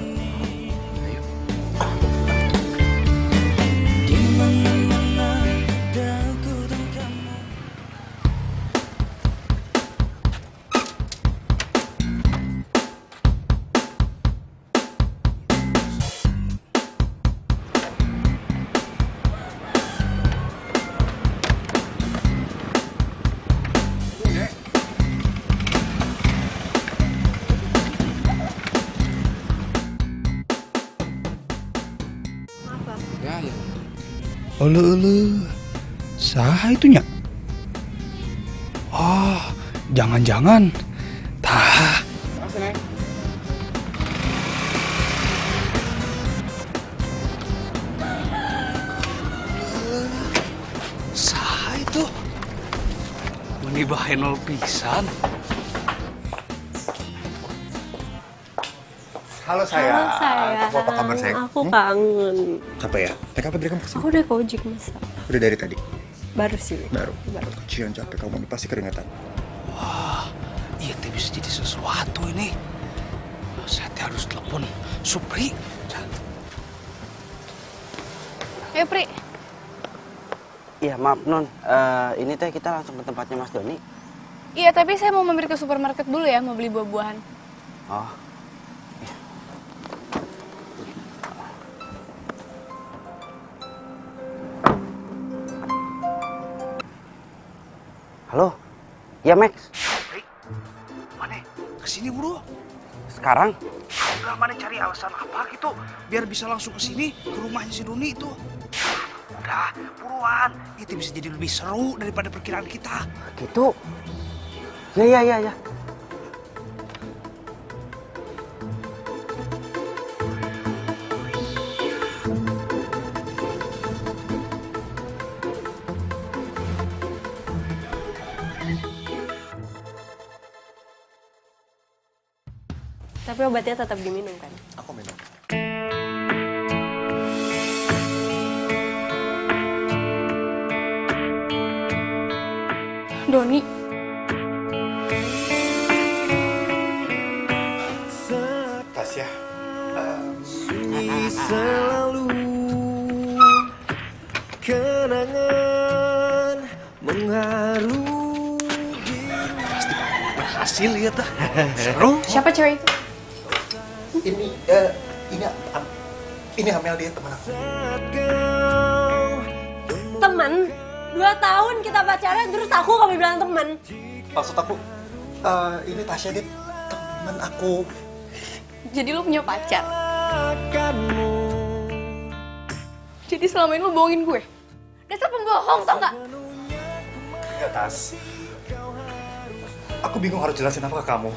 Elu, saha itunya? Oh, jangan-jangan. Tah. Saha itu? Ini bahenol pisan. Halo sayang. Halo sayang. Kamu apa kabar sayang? Aku kangen. Apa ya? Naik apa dari kamu kesini? Aku udah ke ojek masa. Udah dari tadi? Baru sih. Baru. Kecian capek kamu ini pasti keringetan. Wah, iya teh bisa jadi sesuatu ini. Saya teh harus telepon Supri. Ayo Pri. Iya maaf Non, ini teh kita langsung ke tempatnya Mas Doni. Iya tapi saya mau mampir ke supermarket dulu ya, mau beli buah-buahan. Oh. Halo, ya Max. Mana? Kesini bro. Sekarang? Udah mana cari alasan apa gitu biar bisa langsung ke sini ke rumahnya si Doni itu. Udah, buruan. Itu bisa jadi lebih seru daripada perkiraan kita. Gitu. Ya. Tapi obatnya tetap diminum kan? Aku minum. Doni, Tasya. Selalu kenangan mengharu. Pasti berhasil ya tah. Seru. siapa cewek itu? Ini Amel, dia teman aku. Temen? 2 tahun kita pacaran terus aku kamu bilang temen? Maksud aku, ini Tasya, dia teman aku. Jadi lo punya pacar? Jadi selama ini lo bohongin gue? Dasar pembohong, tau gak? Ya, Tas. Aku bingung harus jelasin apa ke kamu.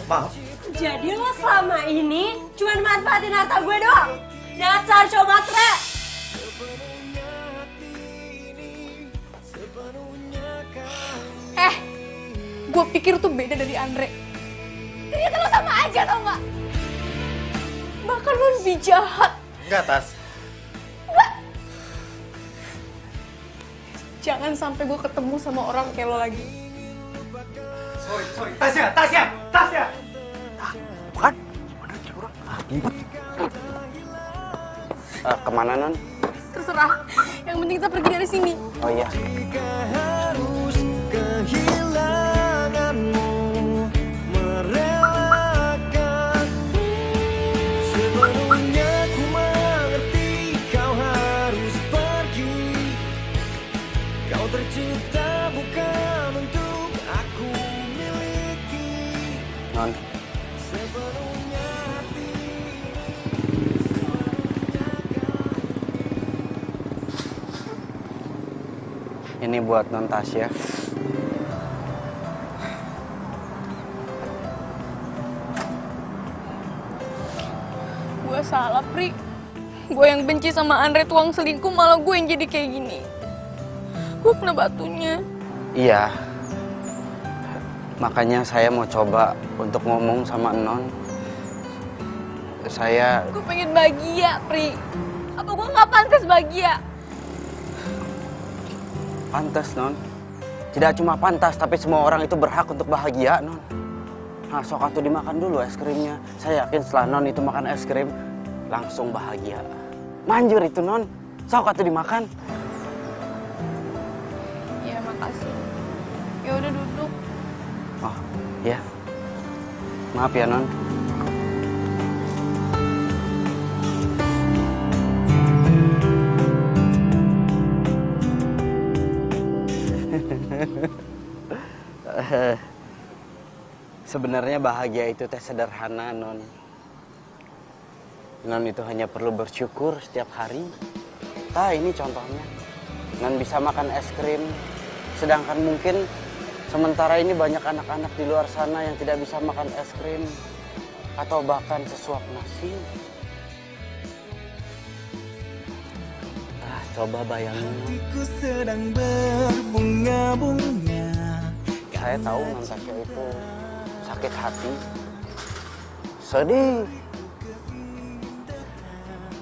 Maaf. Jadi lo selama ini cuma manfaatin harta gue doang? Dasar cowok matre! Gue pikir tuh beda dari Andre. Ternyata lo sama aja, tau gak? Bahkan lo lebih jahat. Enggak, Tas. Jangan sampai gue ketemu sama orang kayak lo lagi. Sorry. Tasya! Bukan? Kemana, Non? Terserah. Yang penting kita pergi dari sini. Oh iya. Harus kehilanganmu, merelakan sepenuhnya. Ku mengerti kau harus pergi. Kau tercipta bukan untuk aku miliki. Non. Ini buat Non Tasya. Gue salah, Pri. Gue yang benci sama Andre tuang selingkuh, malah gue yang jadi kayak gini. Gue kena batunya. Iya. Makanya saya mau coba untuk ngomong sama Non. Gue pengen bahagia, Pri. Apa gue gak pantas bahagia? Pantas, Non. Tidak cuma pantas, tapi semua orang itu berhak untuk bahagia, Non. Nah, sok atuh dimakan dulu es krimnya. Saya yakin setelah Non itu makan es krim, langsung bahagia. Manjur itu, Non. Sok atuh dimakan. Iya, makasih. Ya udah duduk. Oh, ya. Maaf ya, Non. Sebenarnya bahagia itu teh sederhana, Non. Non itu hanya perlu bersyukur setiap hari. Nah, ini contohnya. Non bisa makan es krim, sedangkan mungkin sementara ini banyak anak-anak di luar sana yang tidak bisa makan es krim atau bahkan sesuap nasi. Ah, coba bayangin. Hatiku sedang berbunga-bunga. Saya tahu Non Tasya itu sakit hati, sedih.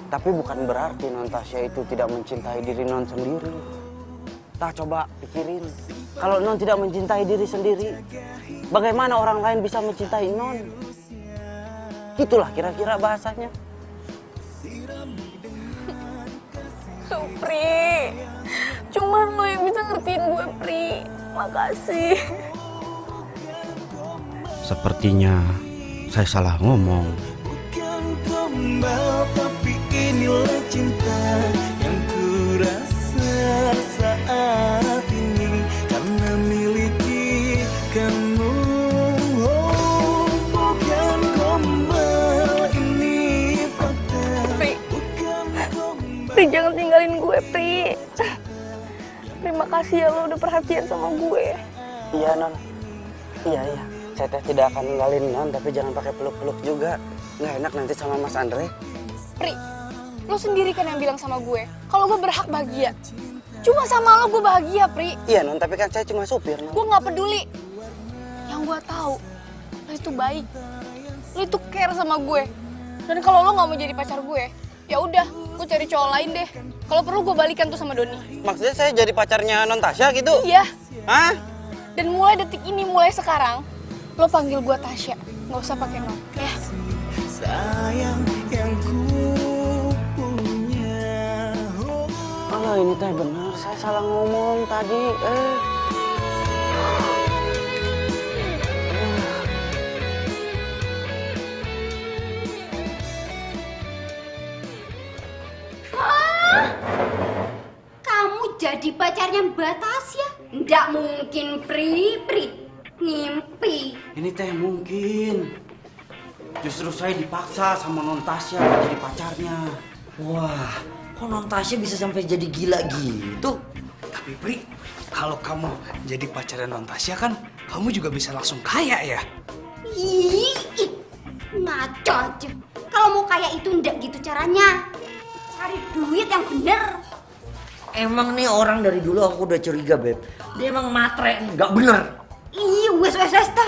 Tapi bukan berarti Non Tasya itu tidak mencintai diri Non sendiri. Tak coba pikirin, kalau Non tidak mencintai diri sendiri, bagaimana orang lain bisa mencintai Non? Itulah kira-kira bahasanya. Pri, cuman lo yang bisa ngertiin gue, Pri. Makasih. Sepertinya saya salah ngomong. Bukan gombal, tapi inilah cinta yang kurasa saat ini karena miliki kamu. Oh, bukan gombal, Pri, jangan tinggalin gue, Pri. Terima kasih ya lo udah perhatian sama gue. Iya, Non. Iya. Saya teh tidak akan ninggalin Non, tapi jangan pakai peluk-peluk juga. Nggak enak nanti sama Mas Andre. Pri, lo sendiri kan yang bilang sama gue kalau gue berhak bahagia. Cuma sama lo gue bahagia, Pri. Iya, Non, tapi kan saya cuma supir, Non. Gue nggak peduli. Yang gue tahu, lo itu baik. Lo itu care sama gue. Dan kalau lo nggak mau jadi pacar gue, ya udah, gue cari cowok lain deh. Kalau perlu gue balikan tuh sama Doni. Maksudnya saya jadi pacarnya Non Tasya gitu? Iya. Hah? Dan mulai detik ini, mulai sekarang, lo panggil gue Tasya. Nggak usah pakai Non, ya. Sayang yang ku punya. Oh, ini teh benar. Saya salah ngomong tadi. Kamu jadi pacarnya Mbak Tasya? Nggak mungkin, Pri. Ngimpi. Ini teh mungkin. Justru saya dipaksa sama Non Tasya jadi pacarnya. Wah, kok Non Tasya bisa sampai jadi gila gitu? Tapi Pri, kalau kamu jadi pacarnya Non Tasya kan, kamu juga bisa langsung kaya ya? Ih, ngaco aja. Kalau mau kaya itu ndak gitu caranya. Cari duit yang bener. Emang nih orang dari dulu aku udah curiga, Beb. Dia emang matre, nggak bener. Ih, wes ta.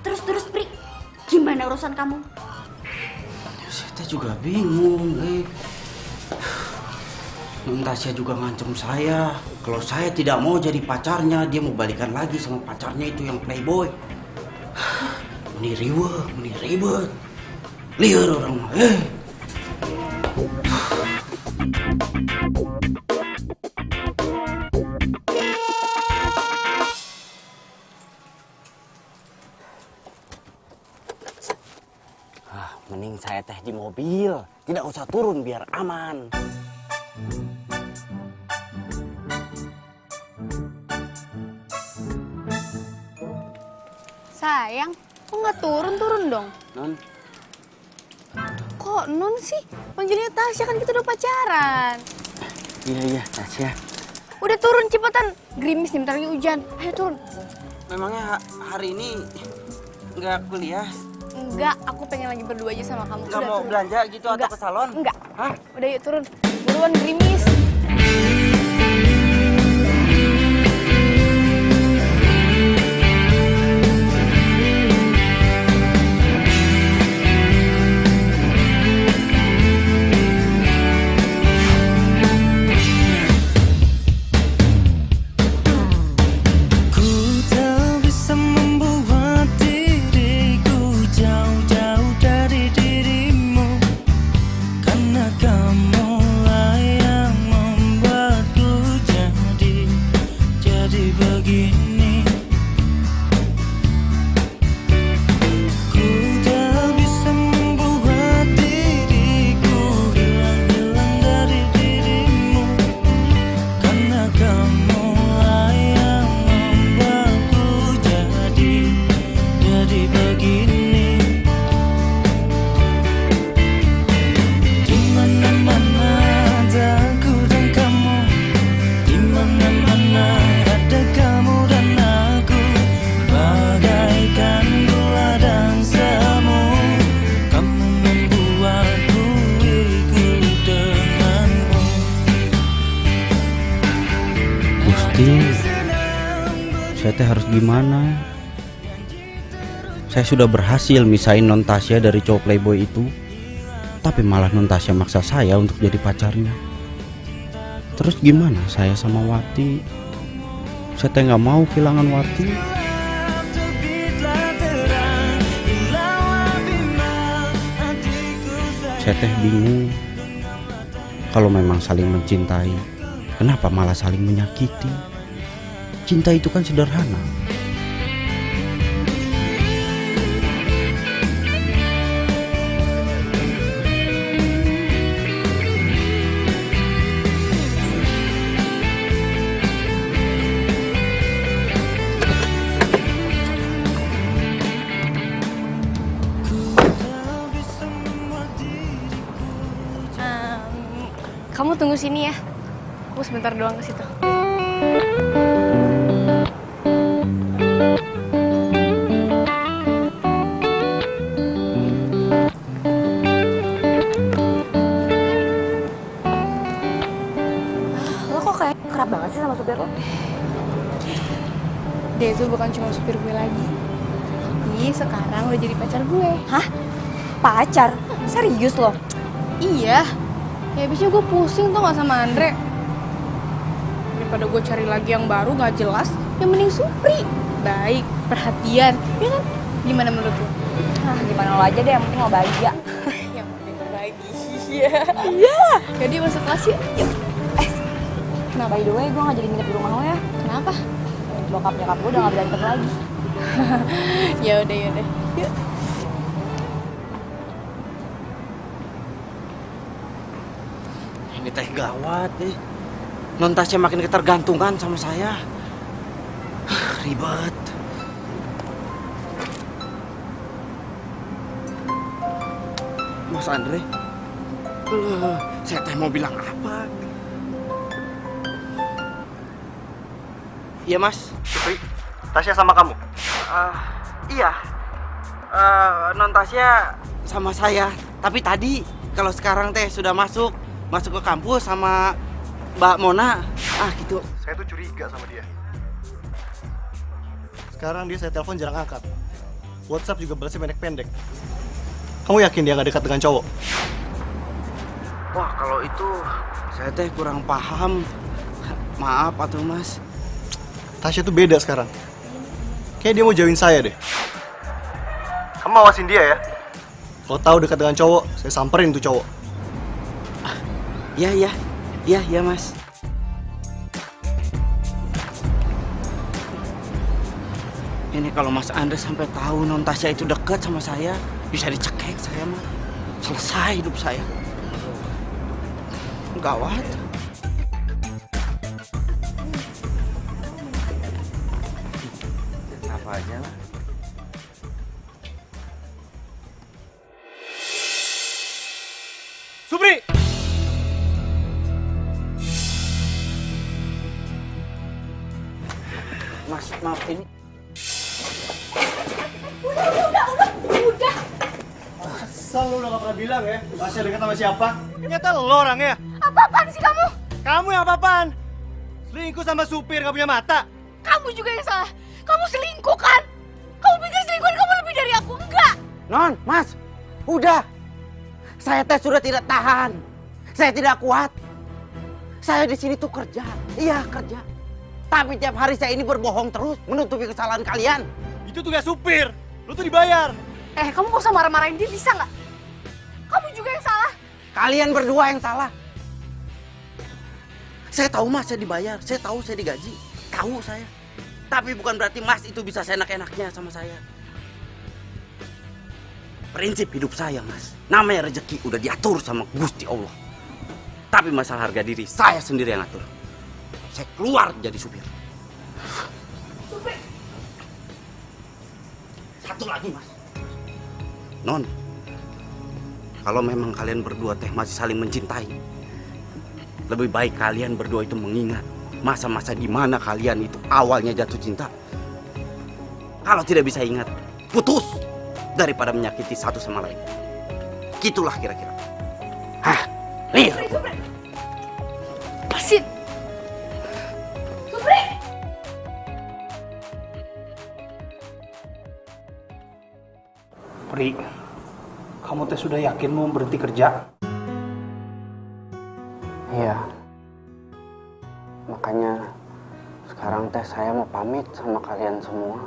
Terus Pri, gimana urusan kamu? Saya juga bingung, Non Tasya juga ngancem saya. Kalau saya tidak mau jadi pacarnya, dia mau balikan lagi sama pacarnya itu yang playboy. Meni ribet. Liar orang mah, Mending saya teh di mobil, tidak usah turun biar aman. Sayang, kok nggak turun dong? Non, Kok Non sih? Panggilnya Tasya, kan kita udah pacaran. iya Tasya. Udah turun cepetan, gerimis nih, bentar lagi hujan. Ayo turun. Memangnya hari ini nggak kuliah? Enggak, aku pengen lagi berdua aja sama kamu. Nggak Udah, mau turun. belanja gitu atau ke salon? Enggak. Hah? Udah yuk turun. Buruan gerimis. Saya teh harus gimana? Saya sudah berhasil misahin Non Tasya dari cowok playboy itu, tapi malah Non Tasya maksa saya untuk jadi pacarnya. Terus gimana saya sama Wati? Saya teh nggak mau kehilangan Wati. Saya teh bingung. Kalau memang saling mencintai, kenapa malah saling menyakiti? Cinta itu kan sederhana. Kamu tunggu sini ya. Aku sebentar doang ke situ. Lo kok kayak kerap banget sih sama supir lo? Dia itu bukan cuma supir gue lagi. Tapi sekarang udah jadi pacar gue. Hah? Pacar? Serius lo? Iya. Ya abisnya gue pusing tuh gak sama Andre. Daripada gue cari lagi yang baru gak jelas, yang mending Supri. Baik, perhatian, ya kan? Gimana menurut lo? Nah, gimana lo aja deh, yang penting lo bahagia. Yang penting bahagia. Iya. Jadi masuk kelas yuk. Yuk. Nah, by the way, gue gak jadi nginep di rumah lo ya. Kenapa? Bokap nyokap gue udah gak berantem lagi. Ya udah. Yuk. Ini teh gawat nih. Non Tasya makin ketergantungan sama saya. Ribet. Mas Andre, saya teh mau bilang apa? Iya mas. Supri, Tasya sama kamu? Iya. Non Tasya sama saya. Tapi tadi kalau sekarang teh sudah masuk ke kampus sama Mbak Mona. Gitu. Saya tuh curiga sama dia. Sekarang dia saya telepon jarang angkat. WhatsApp juga balasnya pendek-pendek. Kamu yakin dia gak dekat dengan cowok? Wah, kalau itu saya teh kurang paham. Maaf atuh mas. Tasya tuh beda sekarang. Kayaknya dia mau jauhin saya deh. Kamu awasin dia ya. Kalau tahu dekat dengan cowok, saya samperin tuh cowok. Iya mas. Ini kalau Mas Andre sampai tahu non Tasya itu dekat sama saya, bisa dicekek saya mah. Selesai hidup saya. Gawat. Apa aja lah. Supri! Mas, maaf ini. Udah. Asal lu udah gak pernah bilang ya, Tasya dekat sama siapa? Ternyata lo orangnya. Apa-apaan sih kamu? Kamu yang apa-apaan? Selingkuh sama supir, gak punya mata. Kamu juga yang salah. Kamu selingkuh kan? Kamu pikir selingkuhan kamu lebih dari aku? Enggak. Non, Mas, udah. Saya teh sudah tidak tahan. Saya tidak kuat. Saya di sini tuh kerja. Iya, kerja. Tapi tiap hari saya ini berbohong terus menutupi kesalahan kalian. Itu tugas supir. Lu tuh dibayar. Kamu gak usah marah-marahin dia, bisa nggak? Kamu juga yang salah. Kalian berdua yang salah. Saya tahu mas, saya dibayar. Saya tahu saya digaji. Tahu saya. Tapi bukan berarti mas itu bisa seenak-enaknya sama saya. Prinsip hidup saya mas. Namanya rezeki udah diatur sama Gusti Allah. Tapi masalah harga diri saya sendiri yang atur. Saya keluar jadi supir. Supir. Satu lagi mas. Non, kalau memang kalian berdua teh masih saling mencintai, lebih baik kalian berdua itu mengingat masa-masa di mana kalian itu awalnya jatuh cinta. Kalau tidak bisa ingat, putus daripada menyakiti satu sama lain. Gitulah kira-kira. Nih. Pasin. Supri. Pri, kamu teh sudah yakin mau berhenti kerja? Iya. Makanya sekarang teh saya mau pamit sama kalian semua.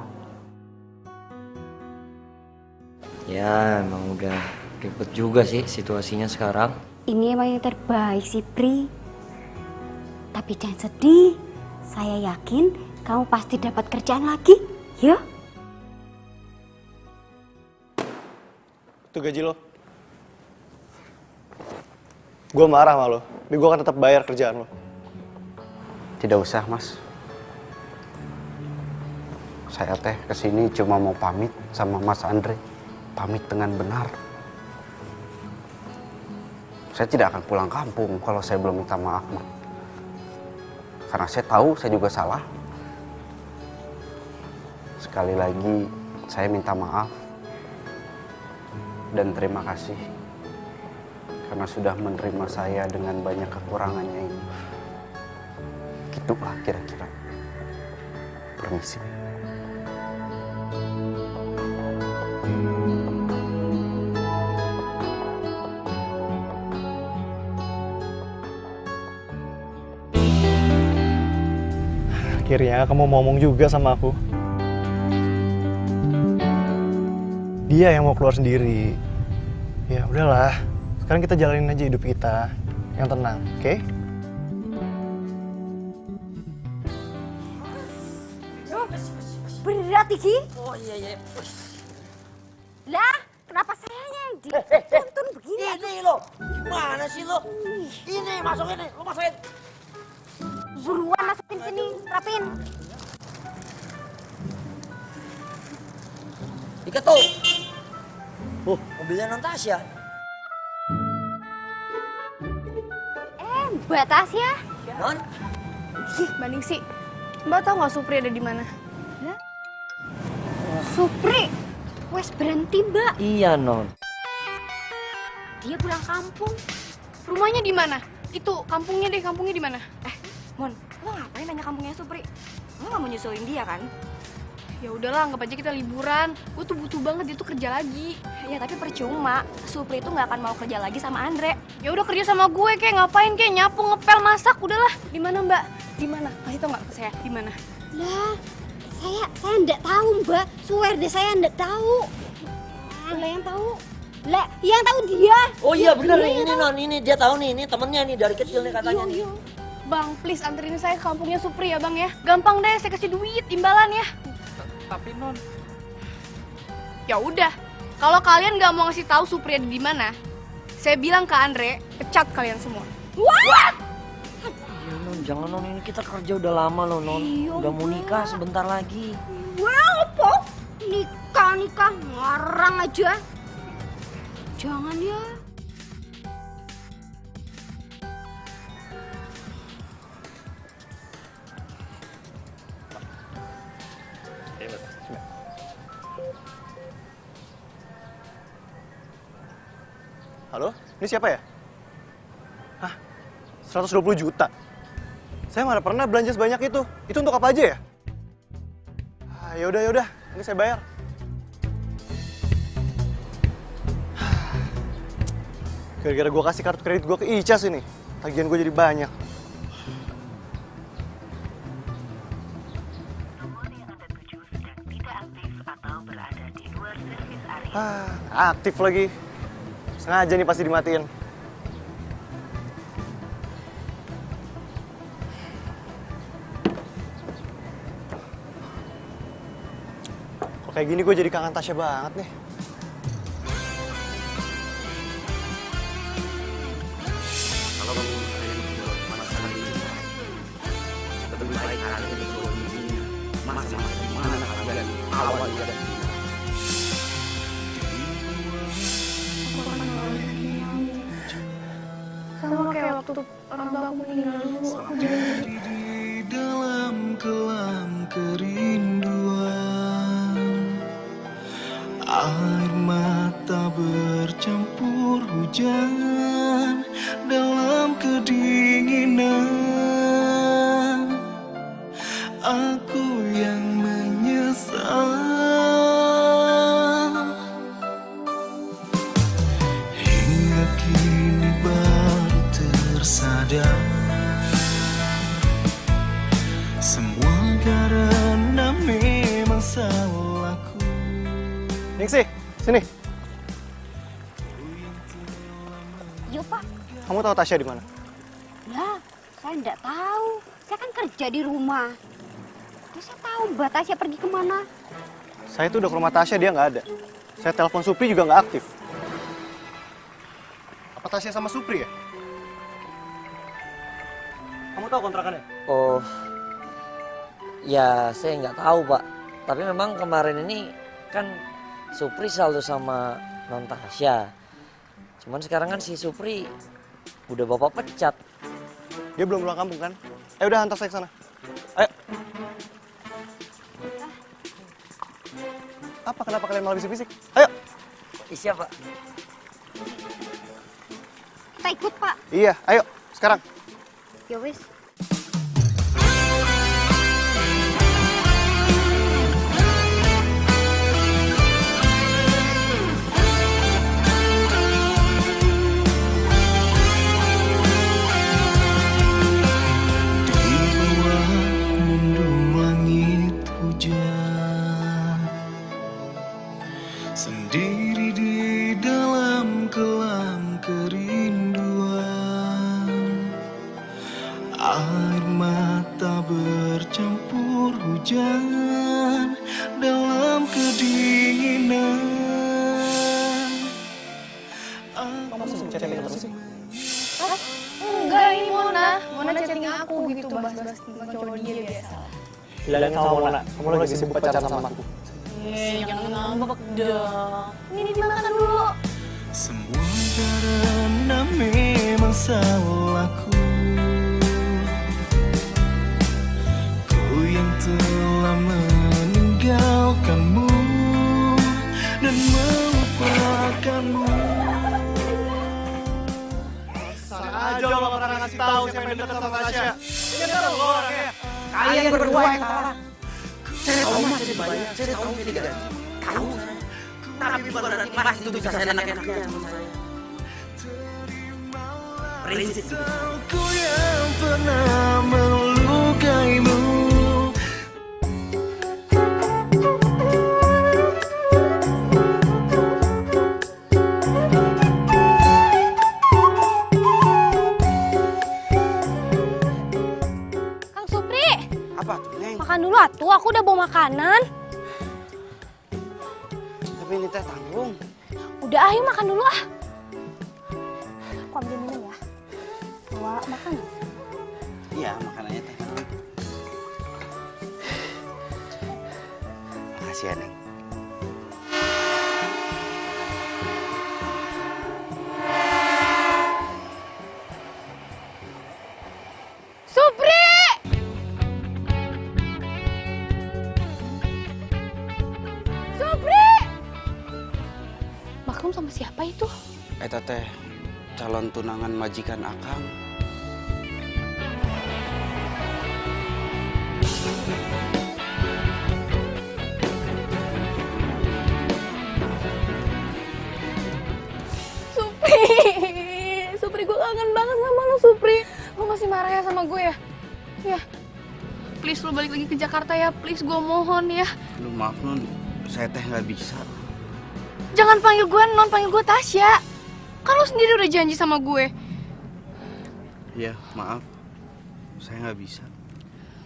Ya, emang udah ribet juga sih situasinya sekarang. Ini emang yang terbaik sih, Pri. Tapi jangan sedih. Saya yakin kamu pasti dapat kerjaan lagi. Yuk. Itu gaji lo. Gue marah sama lo, tapi gue akan tetap bayar kerjaan lo. Tidak usah, Mas. Saya teh kesini cuma mau pamit sama Mas Andre. Pamit dengan benar. Saya tidak akan pulang kampung kalau saya belum minta maaf, Ma. Karena saya tahu saya juga salah. Sekali lagi, saya minta maaf dan terima kasih karena sudah menerima saya dengan banyak kekurangannya ini. Gitulah kira-kira. Permisi. Akhirnya kamu mau ngomong juga sama aku. Dia yang mau keluar sendiri. Ya udahlah, sekarang kita jalanin aja hidup kita yang tenang, oke? Berat Iki? Oh iya. Lah, kenapa sayanya yang dituntun begini? Ini lo, gimana sih lo? Ini masuk ini, lo masukin. Buruan masukin sini, rapin. Ikat tuh. Mobilnya Natasha. Mbak Tasya. Non? Mbak Ningsi, Mbak tahu nggak Supri ada di mana? Supri, wes berhenti Mbak. Iya Non. Dia pulang kampung. Rumahnya di mana? Itu kampungnya di mana? Mon, lo ngapain nanya kampungnya Supri? Lo nggak mau nyusulin dia kan? Ya udahlah, anggap aja kita liburan. Gue tuh butuh banget dia tuh kerja lagi. Ya tapi percuma, Supri itu nggak akan mau kerja lagi sama Andre. Ya udah kerja sama gue, kayak ngapain, kayak nyapu, ngepel, masak, udahlah. Di mana Mbak? Di mana? Kasih tau nggak ke saya? Di mana? Lah, saya enggak tahu Mbak. Swear deh saya enggak tahu. Lah yang tahu. Lah, yang tahu dia. Oh iya bener nih, ini Non, ini dia tahu nih, ini temennya nih dari kecil nih katanya nih. Bang, please anterin saya ke kampungnya Supri ya Bang ya. Gampang deh, saya kasih duit imbalan ya. Tapi Non, ya udah, kalau kalian nggak mau ngasih tahu Supri ada di mana, saya bilang ke Andre, pecat kalian semua. What? Ya Non, jangan Non, ini kita kerja udah lama loh Non. Udah mau nikah sebentar lagi. Wah, apa? Nikah, ngarang aja. Jangan ya. Halo, ini siapa ya? Hah? 120 juta? Saya mana pernah belanja sebanyak itu. Itu untuk apa aja ya? Ya udah, ini saya bayar. Gara-gara gue kasih kartu kredit gue ke Icas ini, tagihan gue jadi banyak. Aktif lagi. Sengaja nih pasti dimatiin. Kok kayak gini gue jadi kangen Tasya banget nih. Kalau kamu masalah ini, lebih baik kalian ikut masa-masa di mana kalian awal dan Sama kayak waktu orang tua aku meninggal dulu, aku jadi di dalam kelam kerinduan, air mata bercampur hujan dalam kedinginan. Aku yang menyesal hingga kini baru tersadar, semua karena memang salahku. Ningsi, sini. Yuk Pak. Kamu tahu Tasya di mana? Lah, saya enggak tahu. Saya kan kerja di rumah. Terus saya tahu Mbak Tasya pergi kemana. Saya tuh udah ke rumah Tasya, dia nggak ada. Saya telepon Supri juga nggak aktif. Apa Tasya sama Supri ya? Kamu tahu kontrakannya? Oh, ya saya nggak tahu Pak. Tapi memang kemarin ini kan Supri selalu sama Non Tasya. Cuman sekarang kan si Supri Udah bapak pecat. Dia belum pulang kampung kan? Udah hantar saya ke sana. Ayo. Apa kenapa kalian malah bisik-bisik? Ayo. Iya, Pak. Kita ikut, Pak. Iya, ayo sekarang. Ya wis. Sendiri di dalam kelam kerinduan, air mata bercampur hujan dalam kedinginan. Kamu masih chatting terus sih? Enggak, ini Mona chatting aku gitu, bahas-bahas tentang cowok dia biasa. Bilangin sama Mona, kamu lagi sibuk pacaran sama aku. Jangan ngambek dong. Ini dimakan dulu. Semua karena memang salahku, ku yang telah meninggalkanmu dan melupakanmu. Sana aja lo gak pernah ngasih tahu siapa yang dekat sama Tasya. Ini kan lo orangnya. Kalian berdua yang salah. Saya tahu Mas jadi banyak, saya tahu jadi gagal. Tahu saya. Tapi bukan berarti Mas itu bisa saya enak-enaknya sama saya. Prinsip gitu. Ku yang pernah melukaimu. Kang Supri. Apa tuh, Neng? Makan dulu atuh, aku udah bawa makanan. Tapi ini teh tanggung. Udah ayo makan dulu ah. Aku ambil minum ya. Bawa makan. Iya, makanannya teh tanggung. Makasih ya, Neng. Supri! Supri! Maklum sama siapa itu? Eta teh calon tunangan majikan Akang. Supri! Supri, gue kangen banget sama lo, Supri. Lo masih marah ya sama gue ya? Ya. Please lo balik lagi ke Jakarta ya, please gue mohon ya. Lu maaf Nun, saya teh nggak bisa. Jangan panggil gue Non, panggil gue Tasya. Kan lo sendiri udah janji sama gue. Iya, maaf. Saya nggak bisa.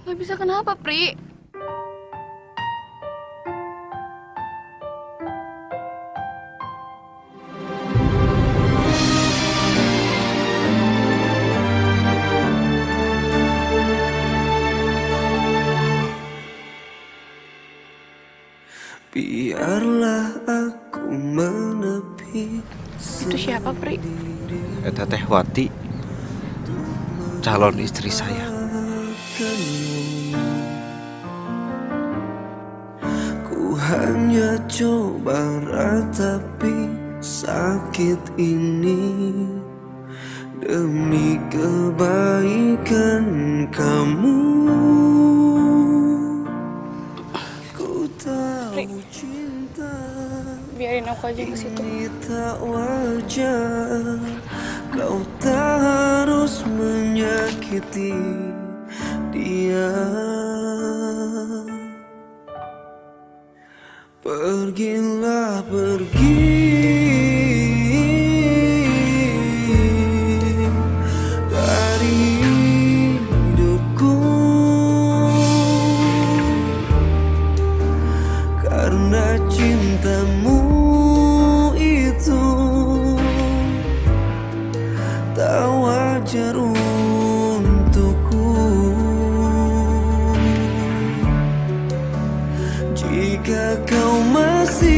Gak bisa kenapa, Pri? Biarlah aku menepi. Itu siapa, Pri? Eta teh Wati, calon istri saya. Ku hanya coba ratapi sakit ini demi kebaikan kamu. Ku tahu cinta biarin aku aja ke situ. ini tak wajar, kau tak harus menyakiti dia. Pergilah pergi dari hidupku, karena cintamu itu tak wajar untukku. Jika kau masih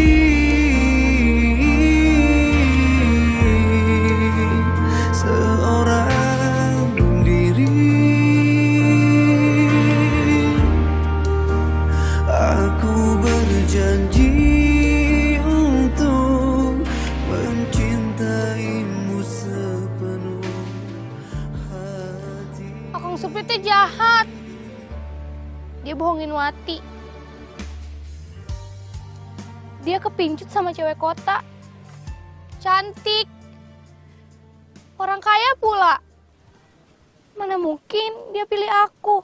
Akang Supri teh jahat. Dia bohongin Wati. Dia kepincut sama cewek kota. Cantik. Orang kaya pula. Mana mungkin dia pilih aku.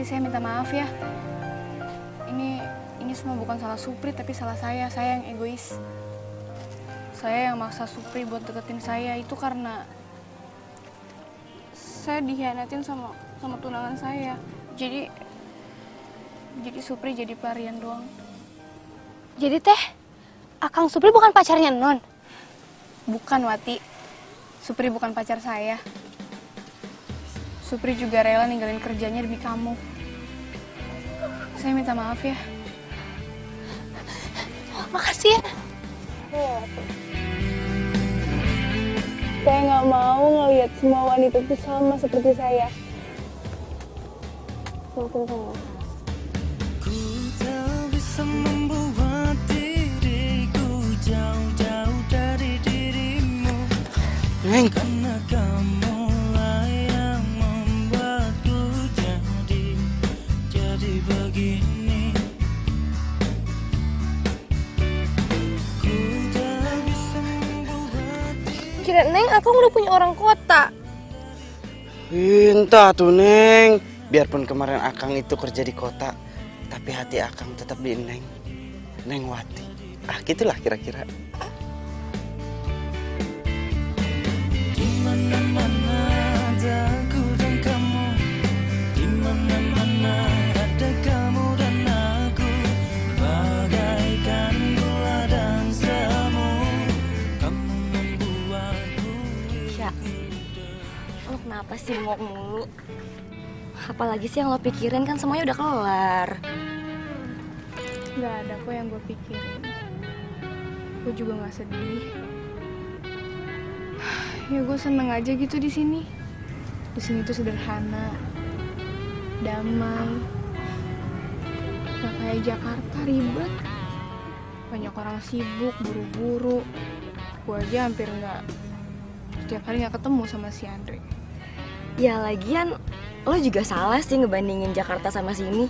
Saya minta maaf ya. Ini semua bukan salah Supri, tapi salah saya. Saya yang egois. Saya yang maksa Supri buat deketin saya itu karena saya dikhianatin sama tunangan saya. Jadi Supri jadi pelarian doang. Jadi teh, Akang Supri bukan pacarnya Non? Bukan, Wati. Supri bukan pacar saya. Supri juga rela ninggalin kerjanya demi kamu. Saya minta maaf ya. Makasih ya. Saya nggak mau ngelihat semua wanita itu sama seperti saya. Maafin saya. Ku tak bisa membuat diriku jauh-jauh dari dirimu. Neng. Karena kamu begini. Kira Neng, Akang udah punya orang kota. Entah tuh Neng. Biarpun kemarin Akang itu kerja di kota, tapi hati Akang tetap di Neng. Neng Wati. Gitulah kira-kira. Dimana-mana ada aku dan kamu. Dimana-mana ada kamu dan aku. Bagaikan gula dan semu. Kamu membuatku. Sya, lo kenapa sih bengok mulu? Apalagi sih yang lo pikirin, kan semuanya udah kelar. Gak ada kok yang gue pikirin. Gue juga gak sedih. Ya gue seneng aja gitu di sini. Di sini tuh sederhana, damai. Gak kayak Jakarta ribet. Banyak orang sibuk, buru-buru. Gue aja hampir setiap hari gak ketemu sama si Andre. Ya lagian, lo juga salah sih ngebandingin Jakarta sama sini.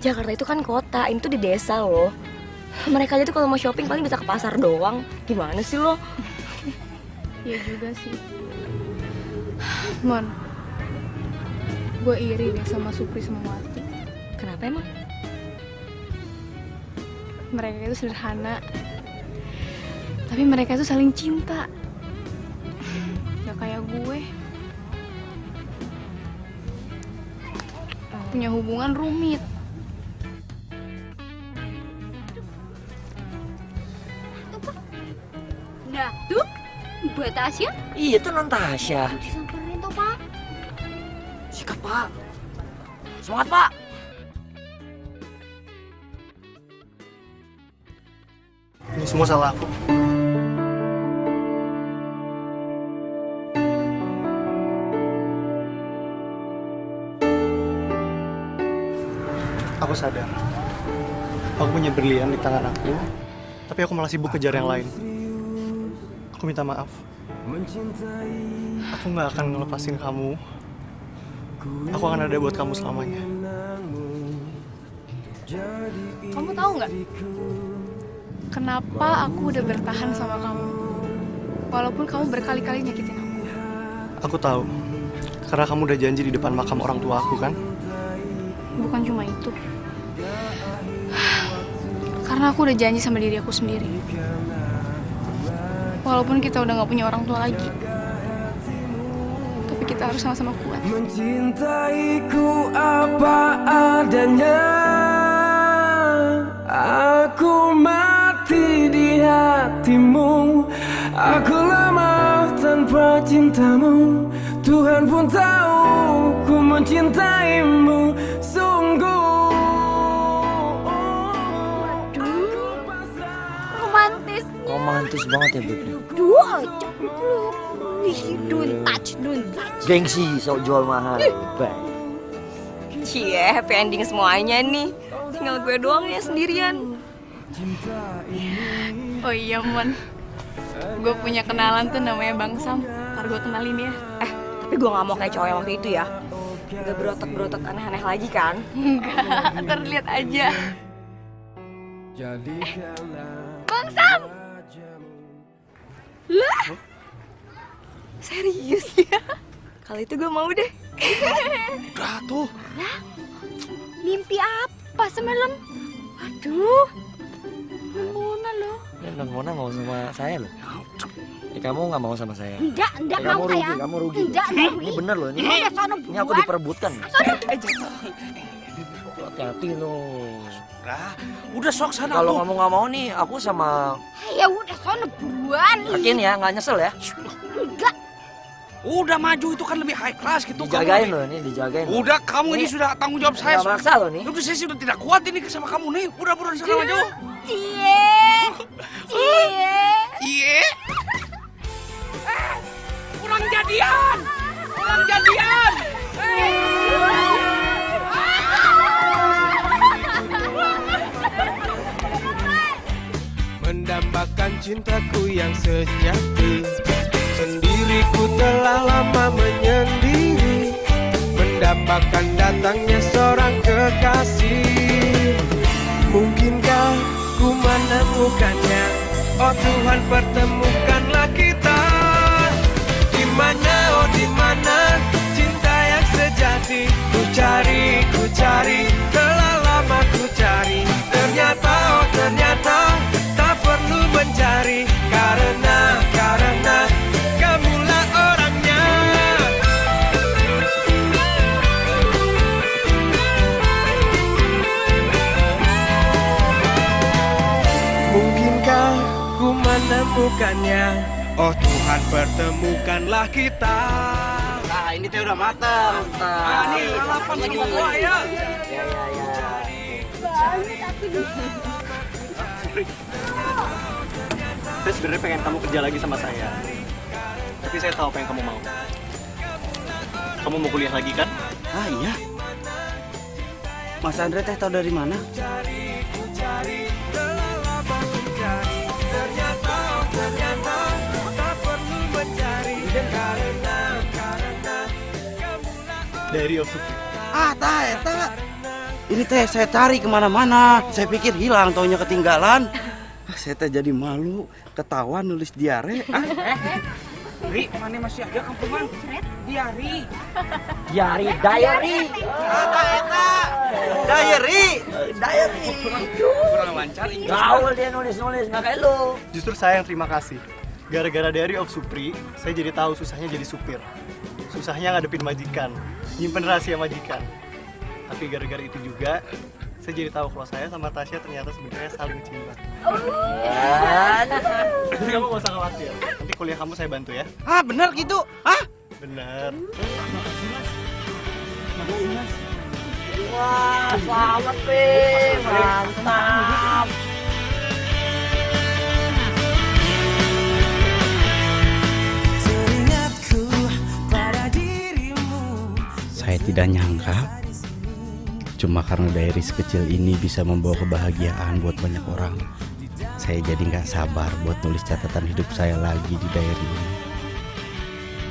Jakarta itu kan kota, ini tuh di desa loh. Mereka aja tuh kalau mau shopping paling bisa ke pasar doang. Gimana sih lo? Iya juga sih. Mon, gue iri deh sama Supri sama Wati. Kenapa emang? Mereka itu sederhana, tapi mereka itu saling cinta. Gak kayak gue. Punya hubungan rumit. Nah, tuh buat Tasya. Iya, itu non Tasya. Disamperin tuh, Pak. Sikat, Pak. Semangat, Pak. Ini semua salah aku. Aku sadar. Aku punya berlian di tangan aku, tapi aku malah sibuk kejar yang lain. Aku minta maaf. Aku nggak akan ngelepasin kamu. Aku akan ada buat kamu selamanya. Kamu tahu nggak? Kenapa aku udah bertahan sama kamu? Walaupun kamu berkali-kali nyakitin aku. Aku tahu. Karena kamu udah janji di depan makam orang tua aku, kan? Bukan cuma itu. Karena aku udah janji sama diri aku sendiri. Walaupun kita udah gak punya orang tua lagi, tapi kita harus sama-sama kuat. Mencintaiku apa adanya, aku mati di hatimu. Aku lama tanpa cintamu, Tuhan pun tahu ku mencintaimu sungguh. Romantis. Romantis banget ya Beb. Duh, ajak peluk. Wih, don't touch. Gengsi sok jual mahal. Bye. Cie, happy ending semuanya nih. Tinggal gue doang ya sendirian. Oh iya, Mon. Gue punya kenalan tuh namanya Bang Sam. Ntar gue kenalin ya. Tapi gue gak mau kayak cowok yang waktu itu ya. Gak berotot-berotot aneh-aneh lagi kan? Enggak, ntar lihat aja. Bang Sam! Lah? Serius ya? Kali itu gue mau deh. Udah tuh. Lah, mimpi apa semalam? Aduh, Mona loh. Ya, Non Mona mau sama saya loh. Kamu nggak mau sama saya? Enggak kamu mau rugi, saya. Kamu rugi. Enggak rugi. Ini bener loh ini. Udah sono Ini aku buruan. diperebutkan. Sono. Hati-hati loh. Udah sok sana. Kalau kamu nggak mau nih, aku sama. Ya udah sono buruan. Yakin ya, nggak nyesel ya? Enggak. Udah maju itu kan lebih high class gitu. Dijagain kamu loh ini, dijagain. Loh. Udah kamu ini sudah tanggung jawab saya. Nggak maksa loh nih. Udah saya sudah tidak kuat ini sama kamu nih. Udah buruan sana maju. Cie. Pulang jadian. Mendambakan cintaku yang sejati, sendiriku telah lama menyendiri, mendambakan datangnya seorang kekasih. Mungkinkah ku menemukannya? Oh Tuhan, pertemukanlah kita. Di mana, oh di mana cinta yang sejati? Ku cari, telah lama ku cari. Ternyata, oh ternyata tak perlu mencari, karena kamulah orangnya. Mungkinkah ku menemukannya? Oh Tuhan, pertemukanlah kita. Nah, ini teh udah matang. Nah, nih lalapan sama gua ya. Ya. Saya sebenarnya pengen kamu kerja lagi sama saya. Tapi saya tahu apa yang kamu mau. Kamu mau kuliah lagi kan? Ah iya. Mas Andre teh tahu dari mana? Dari Yosuf. Ah, eta. Ini teh saya cari kemana-mana. Saya pikir hilang, taunya ketinggalan. Saya teh jadi malu, ketawa nulis diare. Ri, mana masih ada kampungan? Diari. Diary. Kurang lancar. Gaul dia nulis nggak kayak lu. Justru saya yang terima kasih. Gara-gara Diary of Supri, saya jadi tahu susahnya jadi supir. Susahnya ngadepin majikan, nyimpen rahasia majikan. Tapi gara-gara itu juga, saya jadi tahu kalau saya sama Tasya ternyata sebenarnya saling cinta. Jadi kamu gak usah khawatir. Nanti kuliah kamu saya bantu ya. Ah, benar gitu? Ah? Bener. Wah, selamat Pim. Mantap. Saya tidak nyangka, cuma karena diary sekecil ini bisa membawa kebahagiaan buat banyak orang. Saya jadi nggak sabar buat nulis catatan hidup saya lagi di diary ini.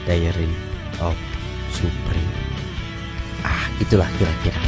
Diary of Supri. Ah, itulah kira-kira.